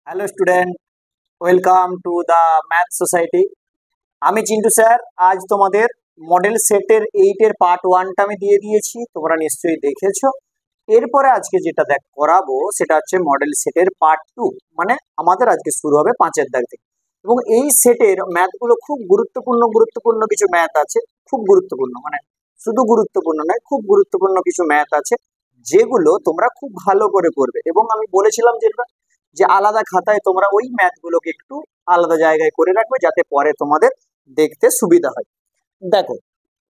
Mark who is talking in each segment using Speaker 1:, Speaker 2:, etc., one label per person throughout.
Speaker 1: Hello student, welcome to the math society. আমি Chintu sir. আজ তোমাদের মডেল সেটের 8-এর পার্ট 1টা আমি দিয়ে দিয়েছি, তোমরা নিশ্চয়ই দেখেছো। এরপরে আজকে যেটা করাবো সেটা হচ্ছে মডেল সেটের পার্ট 2, মানে আমাদের আজকে শুরু হবে 5-এর দাগ থেকে। এবং এই সেটের ম্যাথগুলো খুব গুরুত্বপূর্ণ কিছু ম্যাথ আছে, খুব গুরুত্বপূর্ণ, মানে শুধু গুরুত্বপূর্ণ নয়, খুব গুরুত্বপূর্ণ কিছু ম্যাথ আছে যেগুলো তোমরা খুব ভালো করে করবে। এবং আমি বলেছিলাম যে আলাদা খাতায় তোমরা ওই ম্যাথগুলোকে একটু আলাদা জায়গায় করে রাখবে, যাতে পরে তোমাদের দেখতে সুবিধা হয়। দেখো,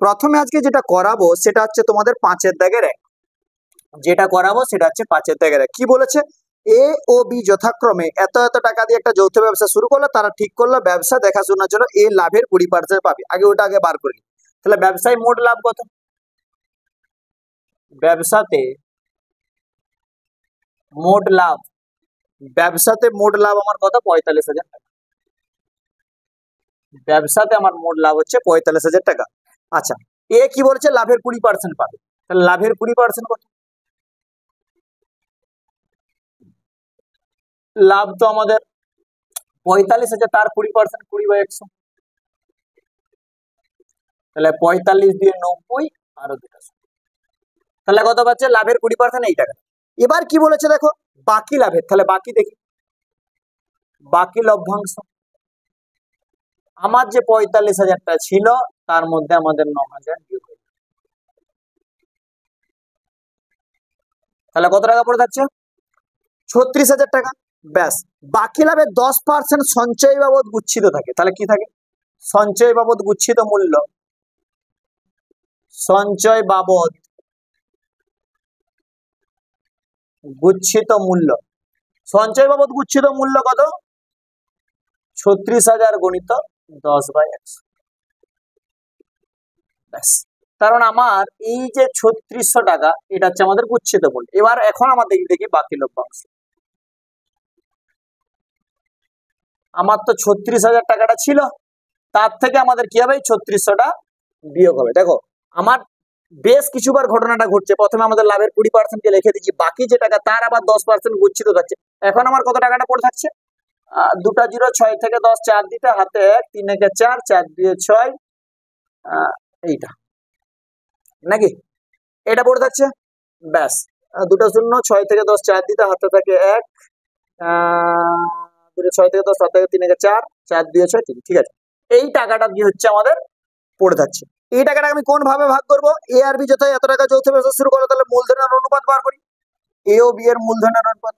Speaker 1: প্রথমে আজকে যেটা করাবো সেটা হচ্ছে তোমাদের 5-এর দাগের 1। যেটা করাবো সেটা হচ্ছে 5-এর দাগের 1। কি বলেছে? এ ও বি যথাক্রমে এত এত টাকা দিয়ে একটা যৌথ ব্যবসা শুরু করলো। তারা ঠিক করলো ব্যবসা দেখাশোনার জন্য এ লাভের 20% পাবে। ওটা বার করি। তাহলে ব্যবসায় মোট লাভ কত? ব্যবসাতে মোট লাভ আমার কত? 45,000 টাকা। ব্যবসাতে আমার মোট লাভ হচ্ছে 45,000 টাকা। আচ্ছা, এ কি বলেছে? লাভের 20% পাবে। তাহলে লাভের 20% কত? লাভ তো আমাদের 45,000, তার 20% 20/100। তাহলে 45 দিয়ে 90 আরো 2টা। তাহলে কত পাচ্ছে? লাভের 20% এই টাকা। এবার কি বলেছে দেখো, বাকি লাভের। তাহলে বাকি দেখি, বাকি লভ্যাংশ। আমার যে 45,000টা ছিল তার মধ্যে আমাদের 9,000 বিয়োগ হয়ে যাবে। তাহলে কত টাকা পড়ে যাচ্ছে? 36,000 টাকা। ব্যাস। বাকি লাভের 10% সঞ্চয় বাবদ গুচ্ছিত থাকে। তাহলে কি থাকে? সঞ্চয় বাবদ গুচ্ছিত মূল্য। সঞ্চয় বাবদ গুচ্ছিত মূল্য। সঞ্চয় বাবদ গুচ্ছিত মূল্য কত? 36,000 গুণিত 10/100। ব্যাস। কারণ আমার এই যে 3600 টাকা, এটা হচ্ছে আমাদের গুচ্ছিত মূল্য। এবার এখন আমাদের দেখি বাকি লভ্যাংশ। আমার তো 36,000 টাকাটা ছিল, তার থেকে আমাদের কি হবে? 3600টা বিয়োগ হবে। দেখো, আমার বেশ কিছুবার ঘটনাটা ঘটছে। প্রথমে আমাদের লাভের 20% কে লিখে দিচ্ছি, বাকি যে টাকা তার আবার 10% গুচ্ছিত থাকছে। এখন আমার কত টাকাটা পড়ে থাকছে? 2টা 0, 6 থেকে 10, 4 দিতে হাতে 1, 3 একে 4, 4 2 6, এইটা নাকি এটা পড়ে থাকছে। ব্যাস। 2টা 0, 6 থেকে 10, 4 দিতে হাতে থাকে 1, 2টা 6 থেকে 10, 7 থেকে 3 একে 4, 4 2 6, 3। ঠিক আছে, এই টাকাটা কি হচ্ছে আমাদের পড়ে থাকছে। এই টাকাটা আমি কোন ভাবে ভাগ করব? এ আর বি যথায় এত টাকা যৌথ ব্যবসা শুরু করলো, তাহলে মূলধনের অনুপাত বার করি। এ ও বি এর মূলধনের অনুপাত।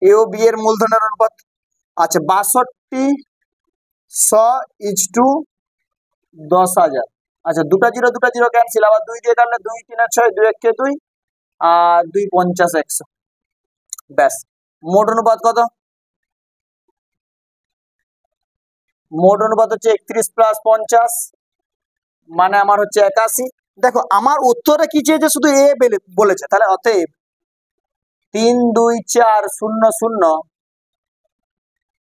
Speaker 1: এ ও বি এর মূলধনের অনুপাত। আচ্ছা, 62:100 আচ্ছা, 2টা 0 ক্যান্সেল। আবার 2 দিয়ে কাটলে 2 3 6, 2 1 2, আর 2 50 100। ব্যাস। মোট অনুপাত কত? মোট অনুপাত হচ্ছে 31 + 50, মানে আমার হচ্ছে 81। দেখো, আমার উত্তরে কি চেয়েছে? শুধু এ বলেছে। তাহলে অতএব 32400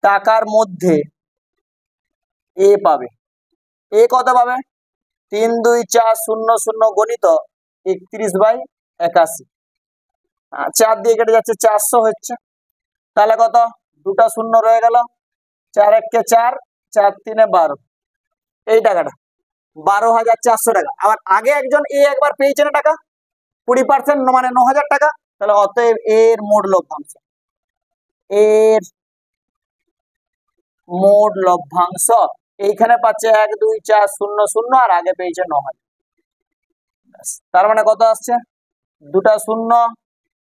Speaker 1: টাকার মধ্যে এ পাবে। এ কত পাবে? 32400 গণিত 31/81। 4 দিয়ে কেটে যাচ্ছে, 400 হচ্ছে। তাহলে কত? 2টা 0 রয়ে গেল। 4 1 4, 4 3 12। এই টাকাটা 12,400 টাকা। আবার আগে একজন এ একবার পেয়েছে না টাকা 20%, মানে 9,000 টাকা। তাহলে অতএব এর মোট লভ্যাংশ, এর মোট লভ্যাংশ এইখানে পাচ্ছে 12400, আর আগে পেয়েছে 9,000। তার মানে কত আসছে? 2টা 0,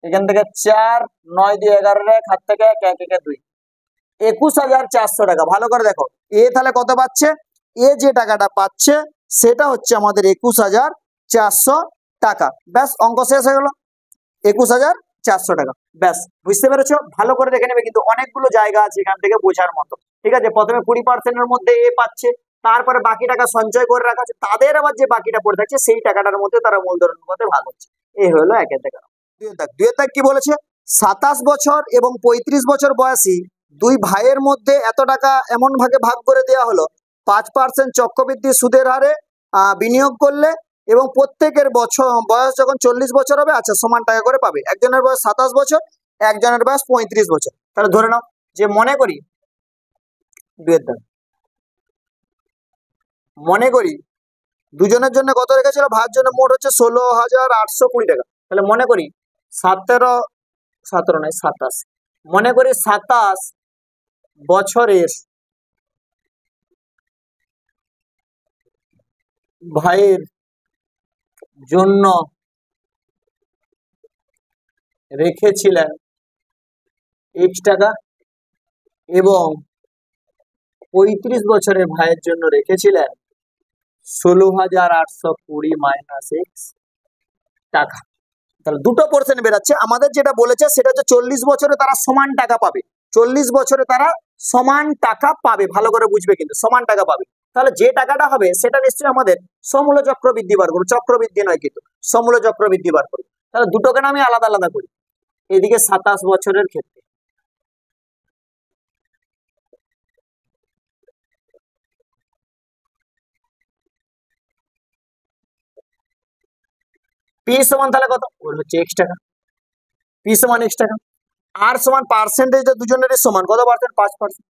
Speaker 1: এখান থেকে 4, 9 দিয়ে 11, হাত থেকে 1, 1 1 2, 21,400 টাকা। ভালো করে দেখো, এ তাহলে কত পাচ্ছে? এ যে টাকাটা পাচ্ছে সেটা হচ্ছে আমাদের 21,400 টাকা। ব্যাস, অঙ্ক শেষ হয়ে গেল। 21,400 টাকা। ব্যাস, বুঝতে পেরেছো? ভালো করে দেখে নেবে, কিন্তু অনেকগুলো জায়গা আছে এখান থেকে বোঝার মতো। ঠিক আছে, প্রথমে 20% এর মধ্যে এ পাচ্ছে, তারপরে বাকি টাকা সঞ্চয় করে রাখা আছে, তাদের আবার যে বাকিটা পড়ে থাকছে সেই টাকাটার মধ্যে তারা মূলধন অনুপাতে ভাগ হচ্ছে। এই হলো 1-এর দাগ। 2-এর দাগ কি বলেছে? 27 বছর এবং 35 বছর বয়সী দুই ভাইয়ের মধ্যে এত টাকা এমন ভাগে ভাগ করে দেওয়া হলো, 5% চক্রবৃদ্ধি সুদের হারে বিনিয়োগ করলে এবং প্রত্যেকের বয়স যখন 40 বছর হবে, আচ্ছা সমান টাকা করে পাবে। একজনের বয়স 27 বছর, একজনের বয়স 35 বছর। তাহলে ধরে নাও যে মনে করি দুজনের জন্য কত রেখেছিল, ভাইয়ের জন্য মোট হচ্ছে 16,820 টাকা। তাহলে মনে করি 27 মনে করি 27 বছরের ভাইয়ের জন্য রেখেছিলেন x টাকা এবং 35 বছরের ভাইয়ের জন্য রেখেছিলেন 16,820 মাইনাস x টাকা। তাহলে দুটো পোর্শন বেরাচ্ছে। আমাদের যেটা বলেছে সেটা হচ্ছে 40 বছরে তারা সমান টাকা পাবে, 40 বছরে তারা সমান টাকা পাবে, ভালো করে বুঝবে কিন্তু সমান টাকা পাবে। তাহলে যে টাকাটা হবে সেটা নিশ্চয়ই আমাদের সমূল চক্রবৃদ্ধি বার করবো, চক্রবৃদ্ধি নয় কিন্তু সমূল চক্রবৃদ্ধি বার করবো। তাহলে দুটোকে আমি আলাদা আলাদা করি। এদিকে 27 বছরের ক্ষেত্রে পি সমান তাহলে কত, ওর হচ্ছে x টাকা, পি সমান x টাকা। আর সমান পার্সেন্টেজ দুজনেরই সমান, কত পার্সেন্ট, 5%।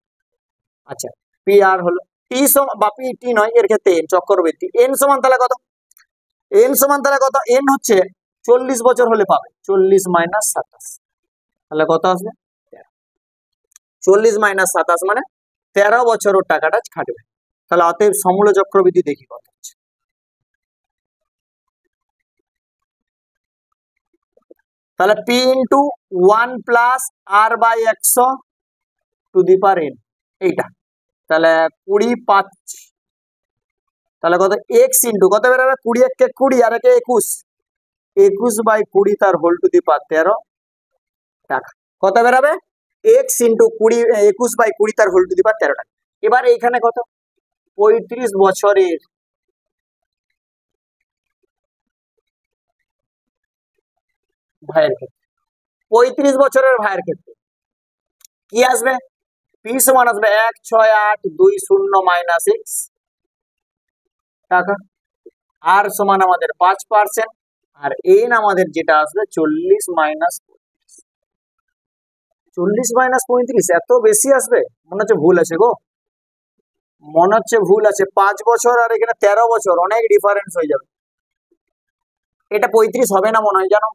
Speaker 1: আচ্ছা পি আর হলো টি সমান বা পি টি নয়, এর ক্ষেত্রে এন চক্রবৃদ্ধি। এন সমান তাহলে কত, এন সমান তাহলে কত, এন হচ্ছে 40 বছর হলে পাবে 40 মাইনাস 27, তাহলে কত আসবে 40 মাইনাস 27 মানে 13 বছর ওর টাকাটা খাটবে। তাহলে অতএব সমূল চক্রবৃদ্ধি দেখি কত হচ্ছে। তাহলে P into 1 plus R by 100 to the power N, এইটা তাহলে 20 তাহলে কত এক্স ইন্টু কত বেরোবে, 20 একে 20 আর একে 21, 21 বাই 20 তার হোল টু দি পাওয়ার 13 টাকা। কত বেরোবে, এক্স ইন্টু 21 বাই 20 তার হোল টু দি পাওয়ার 13 টাকা। এবার এইখানে কত, 35 বছরের ভাইয়ের ক্ষেত্রে, 35 বছরের ভাইয়ের ক্ষেত্রে কি আসবে, পি সমান আসবে 16820 মাইনাস এক্স টাকা, আর সমান আমাদের 5%, আর এন আমাদের যেটা আসবে 40 মাইনাস 35, এত বেশি আসবে, মনে হচ্ছে ভুল আছে গো, মনে হচ্ছে ভুল আছে। 5 বছর আর এখানে 13 বছর, অনেক ডিফারেন্স হয়ে যাবে। এটা 35 হবে না মনে হয়, জানো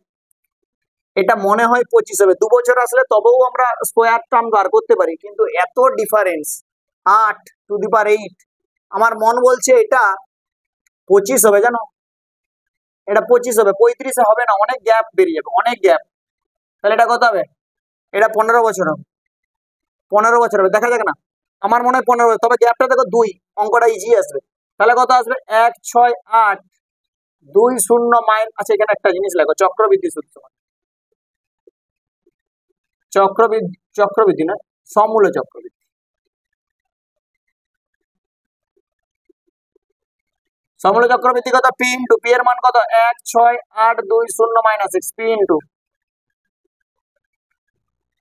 Speaker 1: এটা মনে হয় 25 হবে। 2 বছর আসলে তবেও আমরা স্কোয়ার টার্ম বার করতে পারি, কিন্তু এত ডিফারেন্স 8 টু দি পাওয়ার 8, আমার মন বলছে এটা 25 হবে, জানো এটা 25 হবে, 35 হবে না, অনেক গ্যাপ বেরিয়ে যাবে, অনেক গ্যাপ। তাহলে এটা কত হবে, এটা 15 বছর হবে, 15 বছর হবে, দেখা যাক না, আমার মনে হয় 15 বছর, তবে গ্যাপটা দেখো 2, অঙ্কটা ইজি আসবে। তাহলে কত আসবে, 16820 মাইন, আচ্ছা এখানে একটা জিনিস লেখো, চক্রবৃদ্ধি সূত্র, চক্রবৃদ্ধি নয় সমূল চক্রবৃদ্ধি, সমূল চক্রবৃদ্ধি কত, পি ইন্টু পি এর মান কত, 16820 মাইনাস এক্স, পি ইন্টু,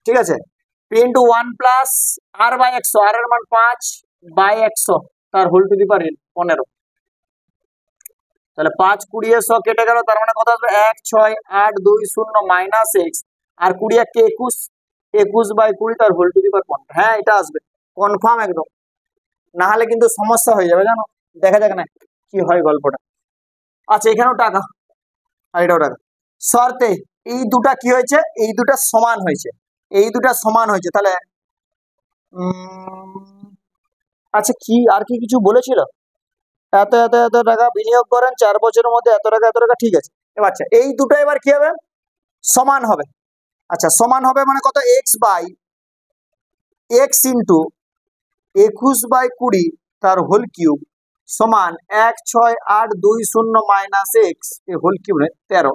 Speaker 1: ঠিক আছে, P into 1 plus R by 100, আর এর মান 5 বাই 100 তার হোল টু দি পাওয়ার 15, তাহলে 5 20 100 কেটে গেল, তার মানে কত আসবে 16820 মাইনাস এক্স, আর 20 কে 21, 21 বাই 20 তার হোল টু দি পাওয়ার 15। হ্যাঁ এটা আসবে কনফার্ম একদম, না হলে কিন্তু সমস্যা হয়ে যাবে, জানো দেখা যাক না কি হয় গল্পটা। আচ্ছা এখানেও টাকা আর এটাও টাকা, শর্তে এই দুটা কি হয়েছে, এই দুটা সমান হয়েছে, এই দুটা সমান হয়েছে। তাহলে আচ্ছা কি আর কি কিছু বলেছিল, এত এত এত টাকা বিনিয়োগ করেন 4 বছরের মধ্যে এত টাকা এত টাকা, ঠিক আছে। এবার আচ্ছা এই দুটো এবার কি হবে, সমান হবে। আচ্ছা সমান হবে মানে কত, X by X into 21 by 20 তার হোল কিউব সমান 16820 মাইনাস এক্স এর whole cube 13,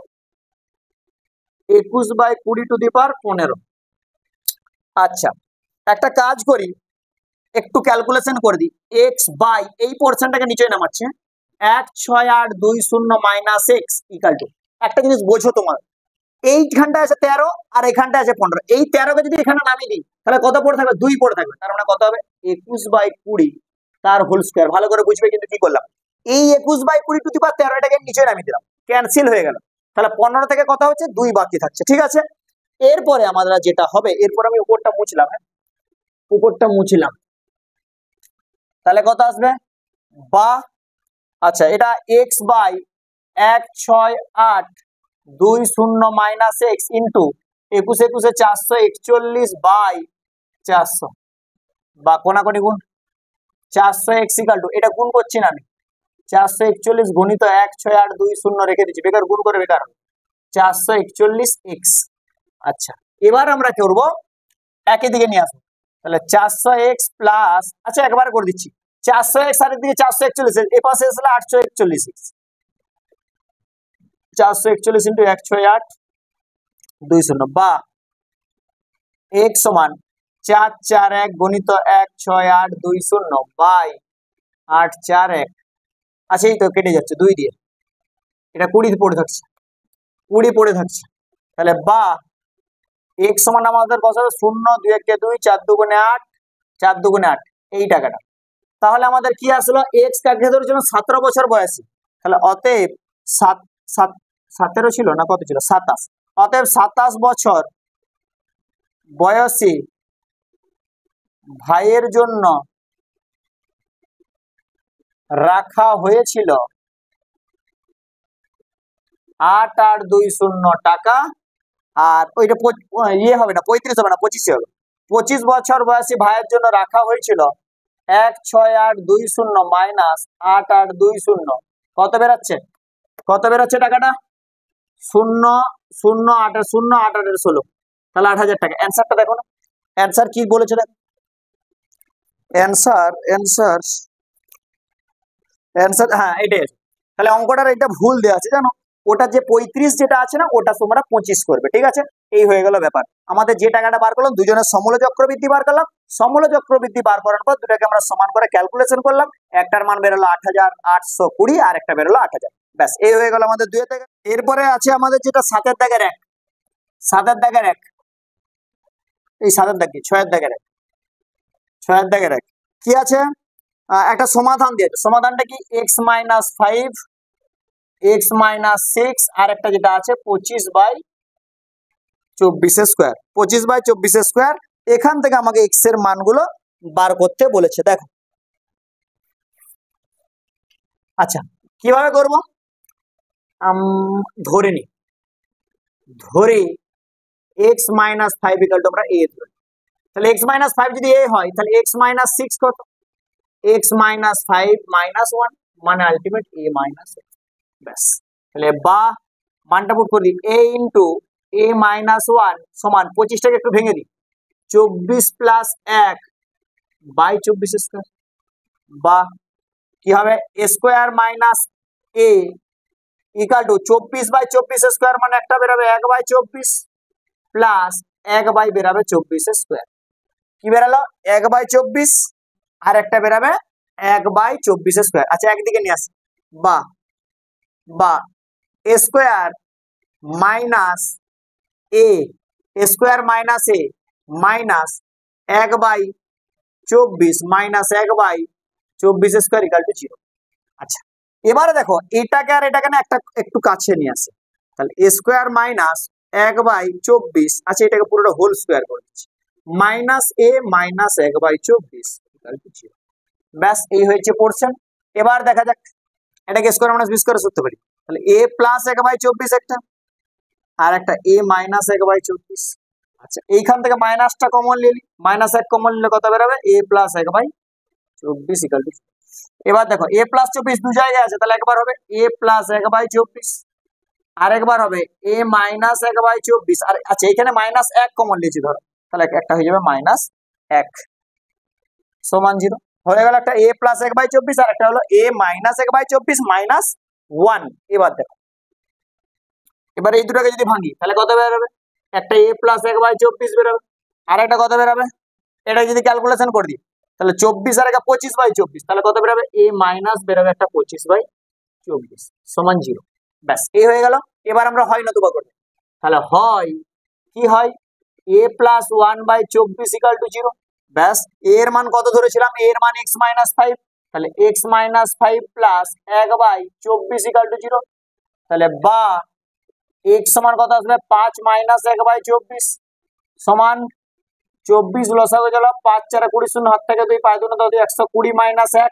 Speaker 1: 21 by 20 to the power 15। আচ্ছা একটা কাজ করি, একটু ক্যালকুলেশন করে দিই, এক্স বাই এই পোর্শনটাকে নিচে নামাচ্ছে, 16820 মাইনাস এক্স ইকাল টু, একটা জিনিস বোঝো তোমার, এইখানটা আছে 13 আর এখানটা আছে 15, এই 13 কে যদি এখানে নামিয়ে দিই তাহলে কত পড়ে থাকবে, 2 পড়ে থাকবে, তার মানে কত হবে 21 বাই 20 তার হোল স্কোয়ার। ভালো করে বুঝবে কিন্তু কি করলাম, এই 21/20⁻13 এটাকে নিচে নামিয়ে দিলাম, ক্যান্সেল হয়ে গেল। তাহলে 15 থেকে কত হচ্ছে 2 বাকি থাকছে, ঠিক আছে। এরপরে আমাদের যেটা হবে, এরপর আমি উপরটা মুছলাম, হ্যাঁ উপরটা মুছলাম, তাহলে কত আসবে বা আচ্ছা এটা x/16820 - x ইন্টু 21 441/400 বা কোনাকুনি গুণ 400x এটা গুণ করছি না আমি, 441 গুণিত 16820 রেখে দিচ্ছি, বেকার গুণ করে বেকার 441x। আচ্ছা এবার আমরা কি করবো, একই দিকে নিয়ে আসবো, তাহলে 400x প্লাস, আচ্ছা একবার করে দিচ্ছি 400x আর এদিকে 441, এ পাশে আসলে 841x, 441 ইন্টু 16820 বা x সমান 441 গুণিত 16820 বাই 841। আচ্ছা এই তো কেটে যাচ্ছে 2 দিয়ে, এটা 20 পড়ে থাকছে, 20 পড়ে থাকছে, তাহলে বা x সমান আমাদের বসাবে 0 2 1 2 4 2 8 4 2 8 এই টাকাটা। তাহলে আমাদের কি আসলো, x কাকে ধরেছিল 17 বছর বয়সী, তাহলে অতএব 17 ছিল না কত ছিল 27, অতএব 27 বছর বয়সী ভাইয়ের জন্য রাখা হয়েছিল 8820 টাকা। আর ওইটা ইয়ে হবে না 35 হবে না 25 হবে, 25 বছর বয়সী ভাইয়ের জন্য রাখা হয়েছিল 16820 মাইনাস 8820, কত বেরাচ্ছে, কত বেরাচ্ছে টাকাটা 0 0 8 0 8 8 16, তাহলে 8000 টাকা। অ্যান্সারটা দেখো না, অ্যান্সার কি বলেছে দেখো, অ্যান্সার হ্যাঁ এটাই আছে। তাহলে অঙ্কটার এটা ভুল দেওয়া আছে জানো, ওটা যে 35 যেটা আছে না ওটা তোমরা 25 করবে, ঠিক আছে। এই হয়ে গেল ব্যাপার। আমাদের যে টাকাটা বার করলাম দুজনের সমূল চক্রবৃদ্ধি বার করলাম, সমূল চক্রবৃদ্ধি বার করার পর দুটাকে আমরা সমান করে ক্যালকুলেশন করলাম, একটার মান বেরোলো 8820 আর একটা বেরোলো 8000, ব্যাস এই হয়ে গেল আমাদের দুই দাগের। এরপরে আছে আমাদের যেটা 7 দাগের 1, 7 দাগের 1, এই 7 দাগ কি 6 দাগের 1, 6 দাগের 1 কি আছে, একটা সমাধান দিয়েছে, সমাধানটা কি x - 5 x - 6 আর একটা যেটা আছে 25/24 স্কয়ার, 25/24 স্কয়ার। এখান থেকে আমাকে x এর মানগুলো বার করতে বলেছে, দেখো। আচ্ছা কিভাবে করব, ধরে নি, ধরে x - 5 ইকুয়াল টু আমরা a ধরি, তাহলে x - 5 যদি a হয় তাহলে x - 6 কত, x - 5 - 1 মানে আলটিমেট a - 1, ব্যাস। তাহলে বা মানটা পুট করে দিই, a ইন্টু a - 1 সমান 25টাকে একটু ভেঙে দিই 24 প্লাস 1 বাই 24 স্কয়ার, বা কি হবে a square minus a equal to 24/24 square মানে একটা বেরোবে 1/24 প্লাস 1 বাই বেরোবে 24 স্কয়ার, কি বেরালো 1/24 আর একটা বেরোবে 1/24 স্কয়ার। আচ্ছা একদিকে নিয়ে আসি, বা a square minus a square minus a minus 1/24 minus 1/24 square equal to 0। আচ্ছা এবারে দেখো এটাকে আর এটাকে না একটা একটু কাছে নিয়ে আসে, তাহলে a স্কয়ার মাইনাস 1/24, আচ্ছা এটাকে পুরোটা হোল স্কয়ার করে দিচ্ছি, minus a minus 1/24 equal to 0, ব্যাস এই হয়েছে পোরশন। এবার দেখা যাক এটাকে স্কয়ার মাইনাস বি স্কয়ার করতে পারি, তাহলে a প্লাস 1/24 একটা আর একটা a মাইনাস 1/24। আচ্ছা এইখান থেকে মাইনাসটা কমন নিলি, মাইনাস 1 কমন নিলে কত বেরোবে a প্লাস 1/24 ইকুয়াল টু। এবার দেখো a প্লাস 24 দু জায়গায় আছে, তাহলে একবার হবে a প্লাস 1/24 আর একবার হবে a মাইনাস 1/24, আর আচ্ছা এখানে মাইনাস 1 কমন নিয়েছি ধরো, তাহলে একটা হয়ে যাবে মাইনাস 1 সমান 0, হয়ে গেল একটা a প্লাস 1/24 আর একটা হলো a মাইনাস 1/24 মাইনাস 1। এবার দেখো এবার এই দুটোকে যদি ভাঙি তাহলে কত বেরোবে, একটা a প্লাস 1/24 বেরোবে আর একটা কত বেরোবে, এটা যদি ক্যালকুলেশন করে দিই তাহলে 24 আর একটা 25/24, তাহলে কত বেরোবে a মাইনাস বেরোবে একটা 25/24 সমান 0, ব্যাস এই হয়ে গেল। এবার আমরা হয় নতুবা করব, তাহলে হয় কি হয় a প্লাস 1/24 ইকুয়াল টু 0, ব্যাস এর মান কত ধরেছিলাম, এর মান x - 5, তাহলে x minus 5 plus 1/24 equal to 0। তাহলে বা এক্স সমান কত আসবে 5 মাইনাস 1/24 সমান 24 লসাগু গেল 5 4 20 শূন্য হাত থেকে 2 5 2 2 120 মাইনাস 1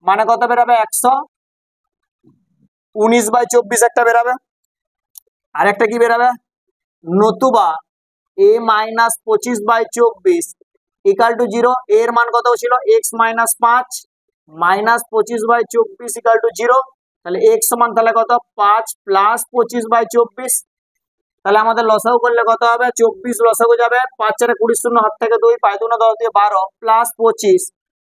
Speaker 1: মানে কত বেরাবে 119/24 একটা বেরাবে। আর একটা কি বেরাবে নতুবা a মাইনাস 25/24 ইকাল টু 0। এর মান কত ছিল x minus 5 minus 25/24 equal to 0। তাহলে এক্স সমান তাহলে কত 5 প্লাস 25/24। তাহলে আমাদের লসাগু করলে কত হবে 24 লসাগু যাবে 5 4 20 শূন্য হাত থেকে 2 5 2 10 দিয়ে 12 প্লাস 25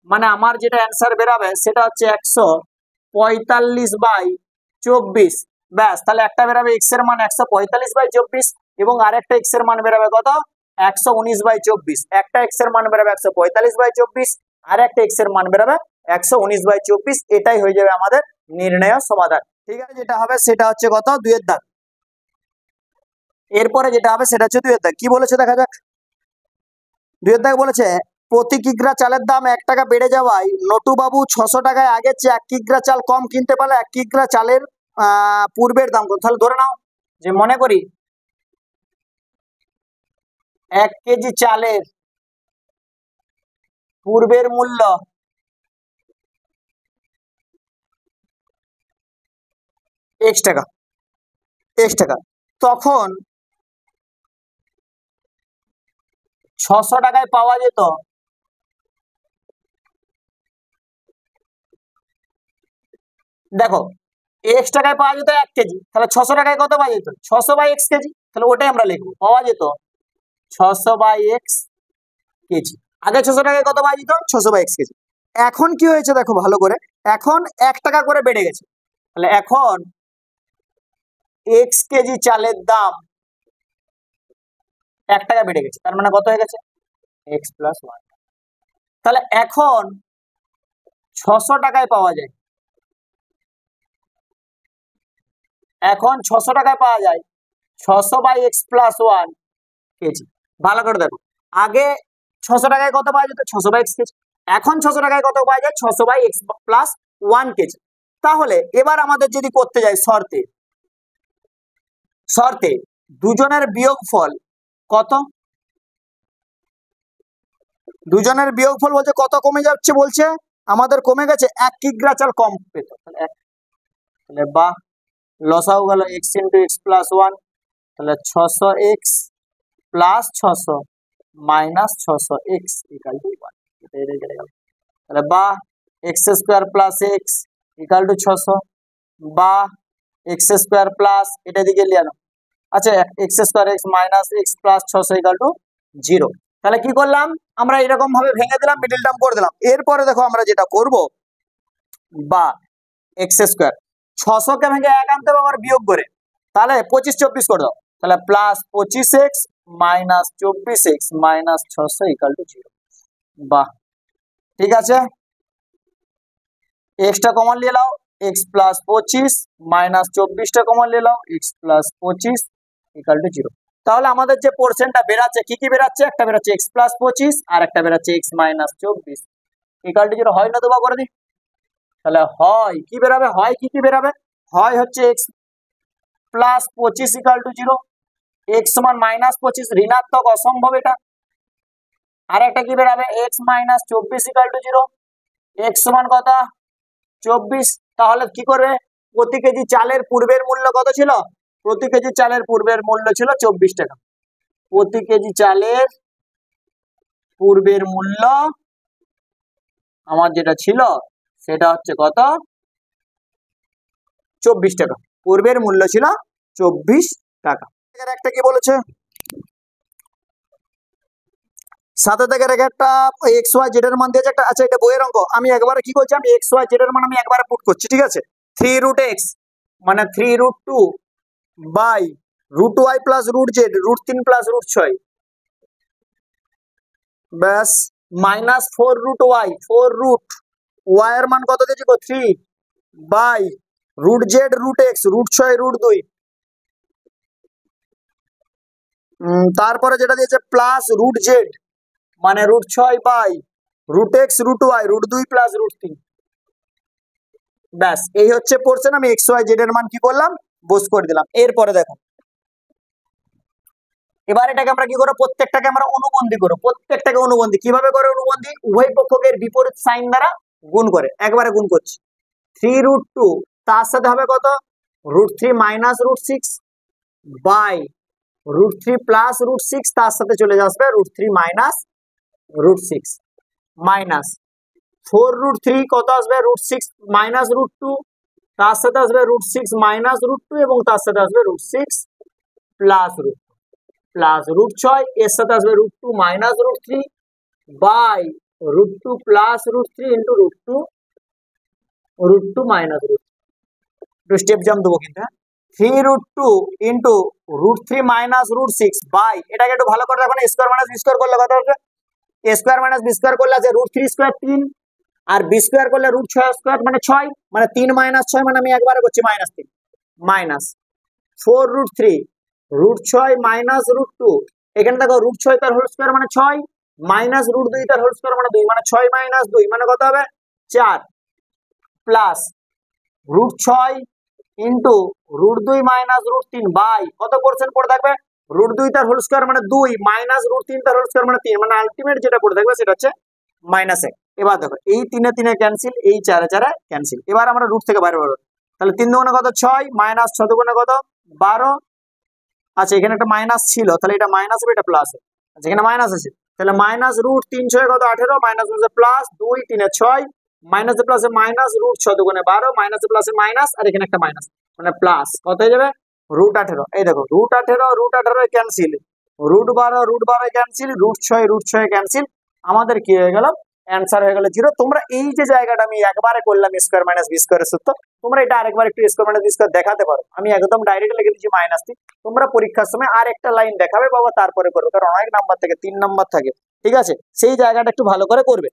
Speaker 1: মানে আমার যেটা অ্যান্সার বেরাবে সেটা হচ্ছে 145/24। ব্যাস তাহলে একটা বেরাবে এক্স এর মান 145/24 এবং আরেকটা এক্স এর মান বেরাবে কত 119/24। একটা এক্স এর মান বেরাবে 145/24 আর একটা এক্স এর মান বেরাবে 119/24। এটাই হয়ে যাবে আমাদের নির্ণয় সমাধান। ঠিক আছে, যেটা হবে সেটা হচ্ছে কত 2 এর দাগ। এরপরে যেটা হবে সেটা হচ্ছে 2 এর দাগ। কি বলেছে দেখা যাক। 2 এর দাগ বলেছে প্রতি কিগ্রা চালের দাম 1 টাকা বেড়ে যাওয়ায় নটু বাবু 600 টাকায় আগের চেয়ে 1 কিগ্রা চাল কম কিনতে পারলে 1 কিগ্রা চালের পূর্বের দাম কত। তাহলে ধরে নাও যে মনে করি 1 কেজি চালের পূর্বের মূল্য x টাকা তখন 600 টাকায় পাওয়া যেত দেখো x টাকায় পাওয়া যেত 1 কেজি, তাহলে 600 টাকায় কত পাওয়া যেত 600/x কেজি। তাহলে ওটাই আমরা লিখবো পাওয়া যেত 600/x কেজি। আগে 600 টাকায় কত পাওয়া যেত 600/x কেজি। এখন কি হয়েছে দেখো ভালো করে, এখন 1 টাকা করে বেড়ে গেছে। তাহলে এখন x কেজি চালের দাম 1 টাকা বেড়ে গেছে, তার মানে কত হয়ে গেছে x প্লাস 1। তাহলে এখন 600 টাকায় পাওয়া যায়, এখন 600 টাকায় পাওয়া যায় 600/x প্লাস 1 কেজি। ভালো করে দেখো আগে 600 টাকায় কত পাওয়া যেত 600/x কেজি, এখন 600 টাকায় কত পাওয়া যায় 600/x প্লাস 1 কেজি। তাহলে এবার আমাদের যদি করতে যাই শর্তে দুজনের বিয়োগফল কত, দুজনের বিয়োগফল বলছে কত কমে যাচ্ছে, বলছে আমাদের কমে গেছে 1 কিগ্রা চাল কম পেত। তাহলে বা লসাগু গেল x ইন্টু x প্লাস 1। তাহলে 600x plus 600 minus 600x equal to 1। এটাই রেখে গেল। তাহলে বা x square plus x equal to 600 বা x স্কোয়ার প্লাস এটা দিকে লিয়ে আনো, আচ্ছা x square x minus x plus 600 equal to 0। তাহলে কি করলাম আমরা এরকম ভাবে ভেঙে দিলাম, মিডল টার্ম করে দিলাম। এরপরে দেখো আমরা যেটা করব বা x স্কোয়ার 600 কে ভেঙে 1 আনতে হবে আবার বিয়োগ করে, তাহলে 25 24 করে দাও। তাহলে plus 25x minus 24x minus 600 equal to 0। বাহ ঠিক আছে, x টা কমন নিয়ে নাও x প্লাস 25 মাইনাস 24 টা কমন নিয়ে নাও x প্লাস 25 ইকাল টু 0। তাহলে আমাদের যে পোরশনটা বেরাচ্ছে কি কি বেরাচ্ছে, একটা বেরাচ্ছে x প্লাস 25 আর একটা বেরাচ্ছে x মাইনাস 24 ইকাল টু 0। হয় না দুবার করে দিই, তাহলে হয় কি বেরাবে, হয় কি কি বেরাবে, হয় হচ্ছে x plus 25 equal two 0, x সমান মাইনাস 25 ঋণাত্মক অসম্ভব এটা। আর একটা কি বেরাবে x minus 24 equal to 0, x সমান কত 24। তাহলে কি করবে প্রতি কেজি চালের পূর্বের মূল্য কত ছিল, প্রতি কেজি চালের পূর্বের মূল্য ছিল 24 টাকা। প্রতি কেজি চালের পূর্বের মূল্য আমার যেটা ছিল সেটা হচ্ছে কত 24 টাকা, পূর্বের মূল্য ছিল 24 টাকা। একটা কি বলেছে সাথে থেকে একটা এক্স ওয়াই জেড এর মান দিয়েছে একটা, আচ্ছা এটা বইয়ের অঙ্ক, আমি একবারে কি করছি আমি এক্স ওয়াই জেড এর মান আমি একবারে পুট করছি, ঠিক আছে 3√x মানে 3√2 by √y plus √z √3 plus √6 ব্যাস মাইনাস 4√y 4√y এর মান কত দিয়েছি গো 3 বাই √z √x √6 √2 তারপরে যেটা দিয়েছে প্লাস √z মানে √6 বাই √x √y √2 প্লাস √3 ব্যাস এই হচ্ছে পোর্শন। আমি এক্স ওয়াই জেড এর মান কি করলাম, বস করে দিলাম। এরপরে দেখো এবার এটাকে আমরা কি করবো, প্রত্যেকটাকে আমরা অনুবন্ধী করবো। প্রত্যেকটাকে অনুবন্ধী কিভাবে করে, অনুবন্ধী উভয় পক্ষকে বিপরীত সাইন দ্বারা গুণ করে, একবারে গুণ করছি। 3√2 তার সাথে হবে কত, √3 মাইনাস √6 বাই √3 প্লাস √6 তার সাথে চলে আসবে √3 মাইনাস √6 মাইনাস 4√3 কত আসবে, √6 মাইনাস √2 তার সাথে আসবে √6 মাইনাস √2 এবং তার সাথে আসবে √6 প্লাস √6 এর সাথে আসবে √2 minus √3 by √2 plus √3 into √2 minus √3। একটু স্টেপ জাম্প দেবো কিন্তু, 3√2 ইন্টু √3 মাইনাস √6 বাই, এটাকে একটু ভালো করে দেখো, স্কোয়ার মাইনাস বি স্কোয়ার করলে কত হবে, এ স্কোয়ার মাইনাস বি স্কোয়ার করলে আছে √3 স্কোয়ার 3 আর বি স্কোয়ার করলে √6 স্কোয়ার মানে 6, মানে 3 মাইনাস 6 মানে আমি একবারে করছি -3 মাইনাস 4√3 √6 মাইনাস √2, এখানে দেখো √6 তার হোল স্কোয়ার মানে 6 মাইনাস √2 তার হোল স্কোয়ার মানে 2, মানে 6 মাইনাস 2 মানে কত হবে 4 প্লাস √6 ইন্টু √2 মাইনাস √3 বাই কত পার্সেন্ট পড়ে থাকবে, √2 তার হোল স্কোয়ার মানে 2 মাইনাস √3 তার হোল স্কোয়ার মানে 3, মানে আলটিমেট যেটা পড়ে থাকবে সেটা হচ্ছে -1। এবার দেখো এই 3 এ 3 এ ক্যান্সেল, এই 4 এ 4 এ ক্যান্সেল। এবার আমরা রুট থেকে বাইরে বেরোবো, তাহলে 3 দুগুণে কত 6 মাইনাস 6 দুগুণে কত 12। আচ্ছা এখানে একটা মাইনাস ছিল, তাহলে এটা মাইনাস হবে এটা প্লাস, আচ্ছা এখানে মাইনাস আছে, তাহলে মাইনাস √3 6 কত 18 মাইনাস প্লাস 2 3 এ 6 মাইনাস প্লাসে মাইনাস √6 দুগুণে 12 মাইনাস প্লাসে মাইনাস আর এখানে একটা মাইনাস মানে প্লাস কত হয়ে যাবে √18। এই দেখো √18 ক্যান্সেল, √12 ক্যান্সেল, √6 ক্যান্সেল, আমাদের কি হয়ে গেল, অ্যান্সার হয়ে গেল 0। তোমরা এই যে জায়গাটা আমি একবারে করলাম স্কোয়ার মাইনাস বি স্কোয়ারের সূত্র, তোমরা এটা আরেকবার একটু স্কোয়ার মাইনাস বি স্কোয়ার দেখাতে পারো। আমি একদম ডাইরেক্ট লিখে দিচ্ছি -3, তোমরা পরীক্ষার সময় আর একটা লাইন দেখাবে বাবা তারপরে করবে, কারণ অনেক নাম্বার থেকে 3 নাম্বার থাকে, ঠিক আছে, সেই জায়গাটা একটু ভালো করে করবে,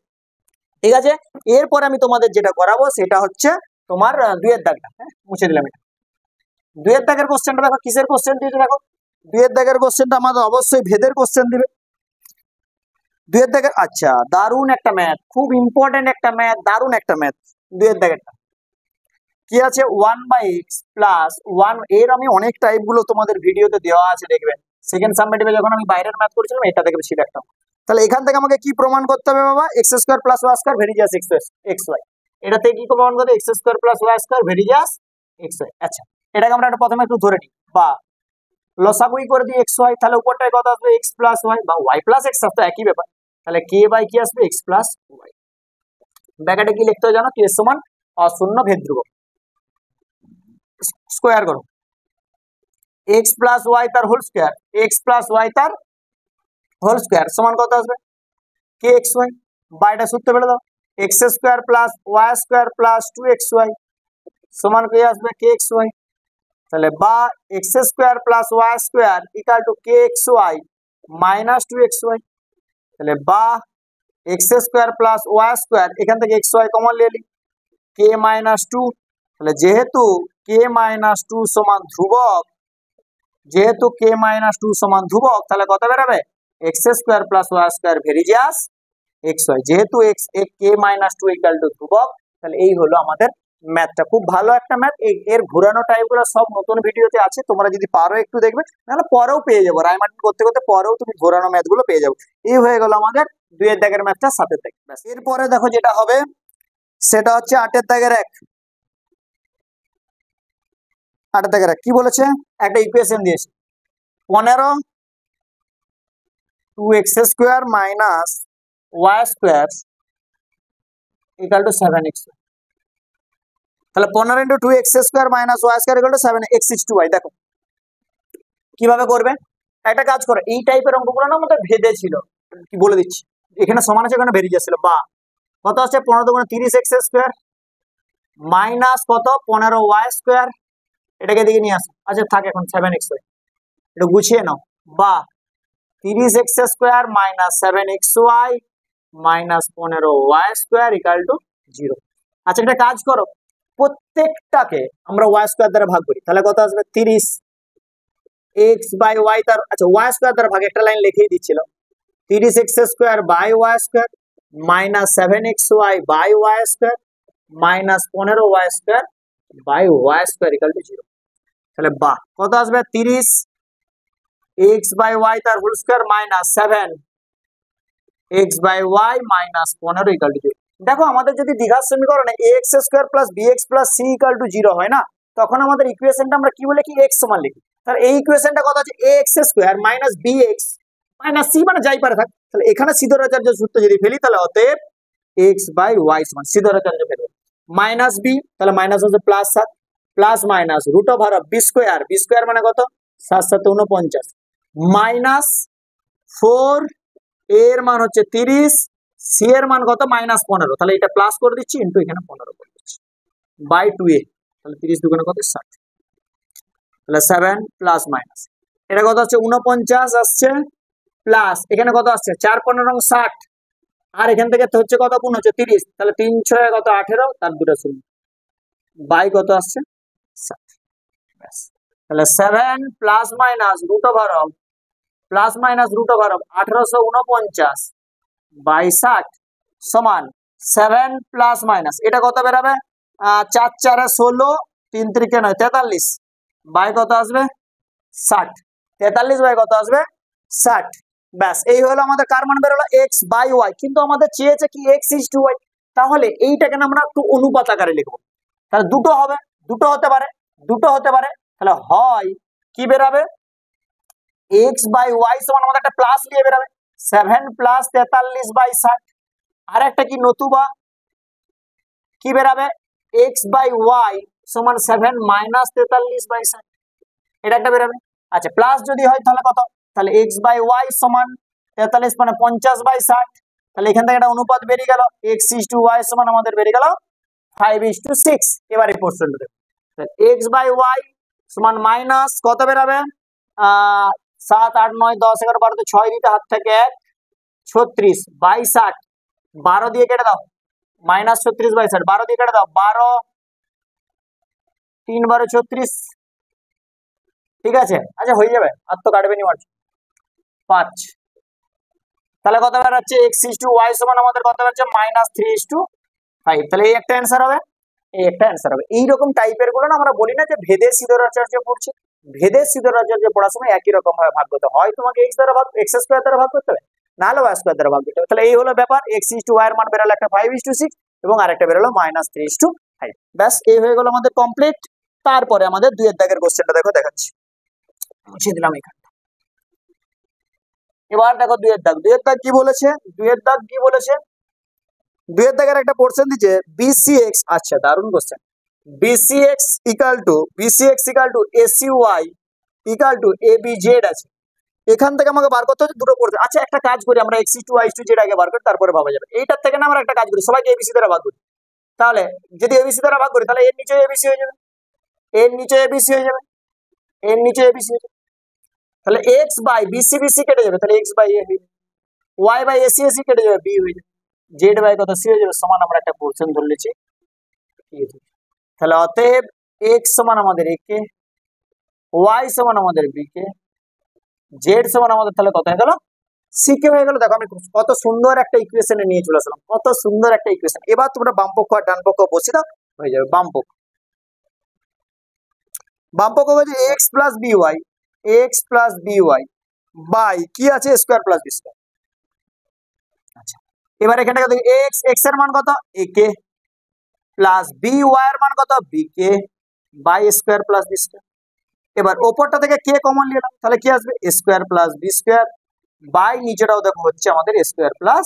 Speaker 1: ঠিক আছে। এরপর আমি তোমাদের যেটা করাবো সেটা হচ্ছে তোমার 2 এর দাগটা, হ্যাঁ মুছে দিলাম এটা। 2 এর দাগের কোশ্চেনটা দেখো, কিসের কোশ্চেন দিয়েছে দেখো, 2 এর দাগের কোশ্চেনটা আমাদের অবশ্যই ভেদের কোশ্চেন দিবে। 2 এর দাগের, আচ্ছা দারুণ একটা ম্যাথ, খুব ইম্পর্টেন্ট একটা ম্যাথ, দারুণ একটা ম্যাথ। 2 এর দাগেরটা কি আছে, 1/x প্লাস 1, এর আমি অনেক টাইপ গুলো তোমাদের ভিডিওতে দেওয়া আছে দেখবেন, সেকেন্ড সাবমিটিভে যখন আমি বাইরের ম্যাথ করেছিলাম এটা থেকে বেশি দেখতাম। তাহলে এখান থেকে আমাকে কি প্রমাণ করতে হবে বাবা, x² প্লাস y² ভেরিজাস xy, এটা থেকে কি প্রমাণ করতে, x² প্লাস y² ভেরিজাস xy। আচ্ছা এটাকে আমরা প্রথমে একটু ধরে নিই, বা লসাগুই করে দিই xy, তাহলে উপরটায় কত আসবে x প্লাস y বা y প্লাস x, তো একই ব্যাপার, তাহলে k বাই কি আসবে x প্লাস y। ব্র্যাকেটে কি লিখতে হয় জানো, k সমান অশূন্য ভেদ ধ্রুবক, স্কোয়ার করো x প্লাস y তার whole square, x plus y তার হোল স্কোয়ার সমান কত আসবে kxy, বা এটা সূত্র বেড়ে দাও, x² plus y² plus 2xy সমান কি আসবে kxy, তাহলে বা x² plus y² equal two kxy minus 2xy, তাহলে বা x² প্লাস y² এখান থেকে xy কমন নিয়ে নিই k মাইনাস 2, তাহলে যেহেতু k মাইনাস 2 সমান ধ্রুবক, যেহেতু k মাইনাস 2 সমান ধ্রুবক, তাহলে কত বেরোবে x² প্লাস y² ভেরিজাস xy, যেহেতু k মাইনাস 2 ইকুয়াল টু ধ্রুবক, তাহলে এই হলো আমাদের ম্যাথটা। খুব ভালো একটা ম্যাথ, এর ঘোরানো টাইপগুলো সব নতুন ভিডিওতে আছে, তোমরা যদি পারো একটু দেখবে, নাহলে পরেও পেয়ে যাবো, রায়মার্টিন করতে করতে পরেও তুমি ঘোরানো ম্যাথগুলো পেয়ে যাবো। এই হয়ে গেল আমাদের 2 এর দাগের ম্যাথটা, 7 এর দাগ। এরপরে দেখো যেটা হবে সেটা হচ্ছে 8 এর দাগের 1। 8 এর দাগের 1 কি বলেছে, একটা ইকুয়েশন দিয়েছে 15 2x² minus y² equal two 7x, তাহলে 15 into 2x² minus y² equal two 7x62y। দেখো কিভাবে করবে, একটা কাজ করো, এই টাইপের অঙ্কগুলো না আমাদের ভেদে ছিল, কি বলে দিচ্ছি, এখানে সমান আছে এখানে ভেরিয়ে যাচ্ছিল, বা কত আছে 15 দুগুণে 30x² মাইনাস কত 15y², এটাকে দিকে নিয়ে আসো, আচ্ছা থাক এখন 7xy, এটা গুছিয়ে নাও, বা 30x² minus 7xy minus 15y² equal to 0। আচ্ছা একটা কাজ করো, প্রত্যেকটাকে আমরা y² দ্বারা ভাগ করি, তাহলে কত আসবে 30 x বাই y তার, আচ্ছা y² দ্বারা ভাগ, একটা লাইন লিখেই দিচ্ছিল, 30x² by y² minus 7xy by y² minus 15y² by y² equal to 0। তাহলে বাহ কত আসবে 30 x বাই y তার whole square minus 7 x by y minus 15 equal to 0। দেখো আমাদের যদি দ্বিঘাত সমীকরণে ax² plus bx plus c equal to 0 হয় না, তখন আমাদের ইকুয়েশনটা আমরা কি বলে কি x সমান লিখি। তাহলে এই ইকুয়েশনটা কত আছে ax² minus bx minus c মানে যাই পারে থাক। তাহলে এখানে সিদ্ধরাচার্য সূত্র যদি ফেলি তাহলে অতএব x বাই y সমান সিদ্ধরাচার্য ফেলবো মাইনাস b, তাহলে মাইনাস হচ্ছে plus 7 plus minus root over of B square মানে কত 7 7 49 মাইনাস 4 এর মান হচ্ছে 30 সি এর মান কত মাইনাস 15, তাহলে এটা প্লাস করে দিচ্ছি ইনটু এখানে 15 করে দিচ্ছি বাই 2a, তাহলে 30 দুগুণে কত 60, তাহলে 7 প্লাস মাইনাস এটা কত হচ্ছে 49 আসছে প্লাস এখানে কত আসছে 4 15 60 আর এখান থেকে হচ্ছে কত গুণ হচ্ছে 30, তাহলে 3 6 কত 18 তার দুটো শূন্য বাই কত আসছে 60। ব্যাস তাহলে 7 plus minus root over of 1849 by 60 সমান 7 প্লাস মাইনাস এটা কত বেরাবে 4 4 16 3 3 9 43 বাই কত আসবে 60, 43 বাই কত আসবে 60। ব্যাস এই হলো আমাদের কার মান বের হলো x বাই y, কিন্তু আমাদের চেয়েছে কি x ইজ টু y, তাহলে এইটাকে আমরা একটু অনুপাত আকারে লিখবো। তাহলে দুটো হবে, দুটো হতে পারে তাহলে হয় কি বেরাবে x বাই y সমান আমাদের একটা প্লাস দিয়ে বেরাবে 7 প্লাস 43 বাই 60, আর একটা কি নতুবা কি বেরাবে x বাই y সমান 7 মাইনাস 43 বাই 60, এটা একটা বেরাবে। আচ্ছা প্লাস যদি হয় তাহলে কত, তাহলে x বাই y সমান 43 মানে 50 বাই 60, তাহলে এখান থেকে একটা অনুপাত বেরিয়ে গেল x ইজ টু y সমান আমাদের বেরিয়ে গেল 5:6। এবারে প্রশ্নটা দেখো x বাই y সমান মাইনাস কত বেরাবে 7 8 9 10 11 12 তো 6 দিতে হাত থেকে 1 36 বাই 60, 12 দিয়ে কেটে দাও মাইনাস 36 বাই 60 12 দিয়ে কেটে দাও 12 3 12 36, ঠিক আছে। আচ্ছা হয়ে যাবে আর তো কাটবে নি 5, তাহলে কত বেরাচ্ছে x ইজ টু y সমান আমাদের কত বেরাচ্ছে মাইনাস 3:5, তাহলে এই একটা অ্যান্সার হবে, এই একটা অ্যান্সার হবে। এইরকম টাইপের গুলো না আমরা বলি না যে ভেদে সিদ্ধরাচার্য পড়ছে, ভেদে সিদ্ধরাচার্য পড়ার সময় একই রকম ভাবে ভাগ করতে হয়, তোমাকে x দ্বারা ভাগ x স্কয়ার দ্বারা ভাগ করতে হবে নাহলে y স্কয়ার দ্বারা ভাগ করতে হবে। তাহলে এই হলো ব্যাপার, x ইজ টু y এর মান বেরোলো একটা 5:6 এবং আরেকটা বেরোলো মাইনাস 3:5। ব্যাস এই হয়ে গেল আমাদের কমপ্লিট। তারপরে আমাদের 2 এর দাগের কোশ্চেনটা দেখো দেখাচ্ছি, মুছে দিলাম এখানে। এবার দেখো 2 এর দাগ, 2 এর দাগ কি বলেছে, 2 এর দাগ কি বলেছে, 2 এর দাগের একটা পোরশন দিচ্ছে BCX, আচ্ছা দারুণ question, BCX equal to ACY equal to ABZ আছে। এখান থেকে আমাকে বার করতে হচ্ছে দুটো পোরশন। আচ্ছা একটা কাজ করি আমরা x to y to z আগে বার করি তারপরে ভাবা যাবে। এইটার থেকে না আমরা একটা কাজ করি সবাইকে ABC দ্বারা ভাগ করি, তাহলে যদি ABC দ্বারা ভাগ করি তাহলে এর নিচে ABC হয়ে যাবে, এর নিচে ABC হয়ে যাবে, এর নিচে ABC হয়ে যাবে, তাহলে x বাই BC কেটে যাবে, তাহলে x বাই a হয়ে যাবে, y বাই AC কেটে যাবে, b হয়ে যাবে, z বাই কত c হয়ে যাবে, সমান আমরা একটা পোরশন ধরে নিয়েছি। তাহলে অতএব x সমান আমাদের a কে, y সমান আমাদের b কে, z সমান আমাদের তাহলে কত হয়ে গেল c কে হয়ে গেল। দেখো আমি কত সুন্দর একটা ইকুয়েশনে নিয়ে চলে আসলাম, কত সুন্দর একটা ইকুয়েশন। এবার তোমরা বাম পক্ষ আর ডান পক্ষ বসিয়ে দাও, হয়ে যাবে বাম পক্ষ। বাম পক্ষ হচ্ছে x প্লাস by বাই কি আছে স্কয়ার প্লাস বি স্কয়ার। আচ্ছা এবার এখানে দেখো x এর মান কত a কে প্লাস by এর মান কত b কে by square plus B square. এবার উপরটা থেকে কে কমন নিলাম, তাহলে কি আসবে square plus B square by নিচেটাও দেখো হচ্ছে আমাদের স্কয়ার প্লাস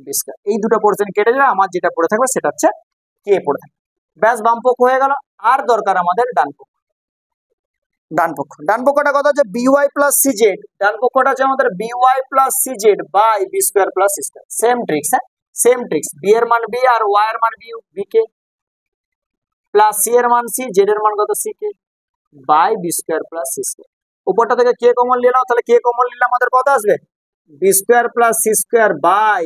Speaker 1: বি স্কয়ার। এই দুটো পোরশন কেটে দিলে আমার যেটা পড়ে থাকবে সেটা হচ্ছে কে পড়ে থাকবে। ব্যাস বাম পক্ষ হয়ে গেল। আর দরকার আমাদের ডান পক্ষ। ডান পক্ষটা কত হচ্ছে by প্লাস cz, ডান পক্ষটা হচ্ছে আমাদের by plus cz by B square plus C square. Same tricks, হ্যাঁ সেম ট্রিক্স, b এর মান b আর y এর মান b কে প্লাস c এর মান c, z এর মান কত c কে by B square plus C square. উপরটা থেকে কে কমন নিলাম, তাহলে কে কমন নিলে আমাদের কত আসবে B square plus C square by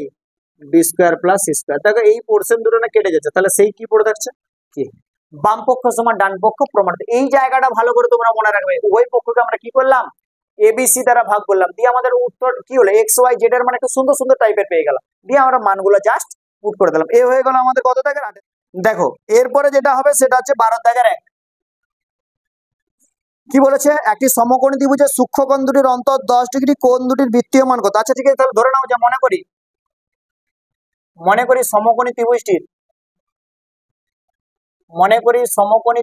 Speaker 1: B square plus C square. দেখো এই পোরশন দুটো না কেটে যাচ্ছে, তাহলে সেই কি পড়ে থাকছে কি, বাম পক্ষ সমান ডান পক্ষ প্রমাণিত। এই জায়গাটা ভালো করে তোমরা মনে রাখবে, উভয় পক্ষকে আমরা কি করলাম ABC দ্বারা ভাগ করলাম, দিয়ে আমাদের উত্তর কি হলো x y z এর মানে একটু সুন্দর সুন্দর টাইপের পেয়ে গেলাম, দিয়ে আমরা মানগুলো জাস্ট পুট করে দিলাম। এ হয়ে গেল আমাদের কত দাগের দেখো এরপরে যেটা হবে সেটা হচ্ছে 12-1 কি বলেছে, একটি সমকোণী ত্রিভুজের সূক্ষ্মকোণ দুটির অন্তর 10 ডিগ্রি, কোণ দুটির বৃত্তীয় মান কত? আচ্ছা ঠিক আছে, তাহলে ধরে নাও যে মনে করি সমকোণী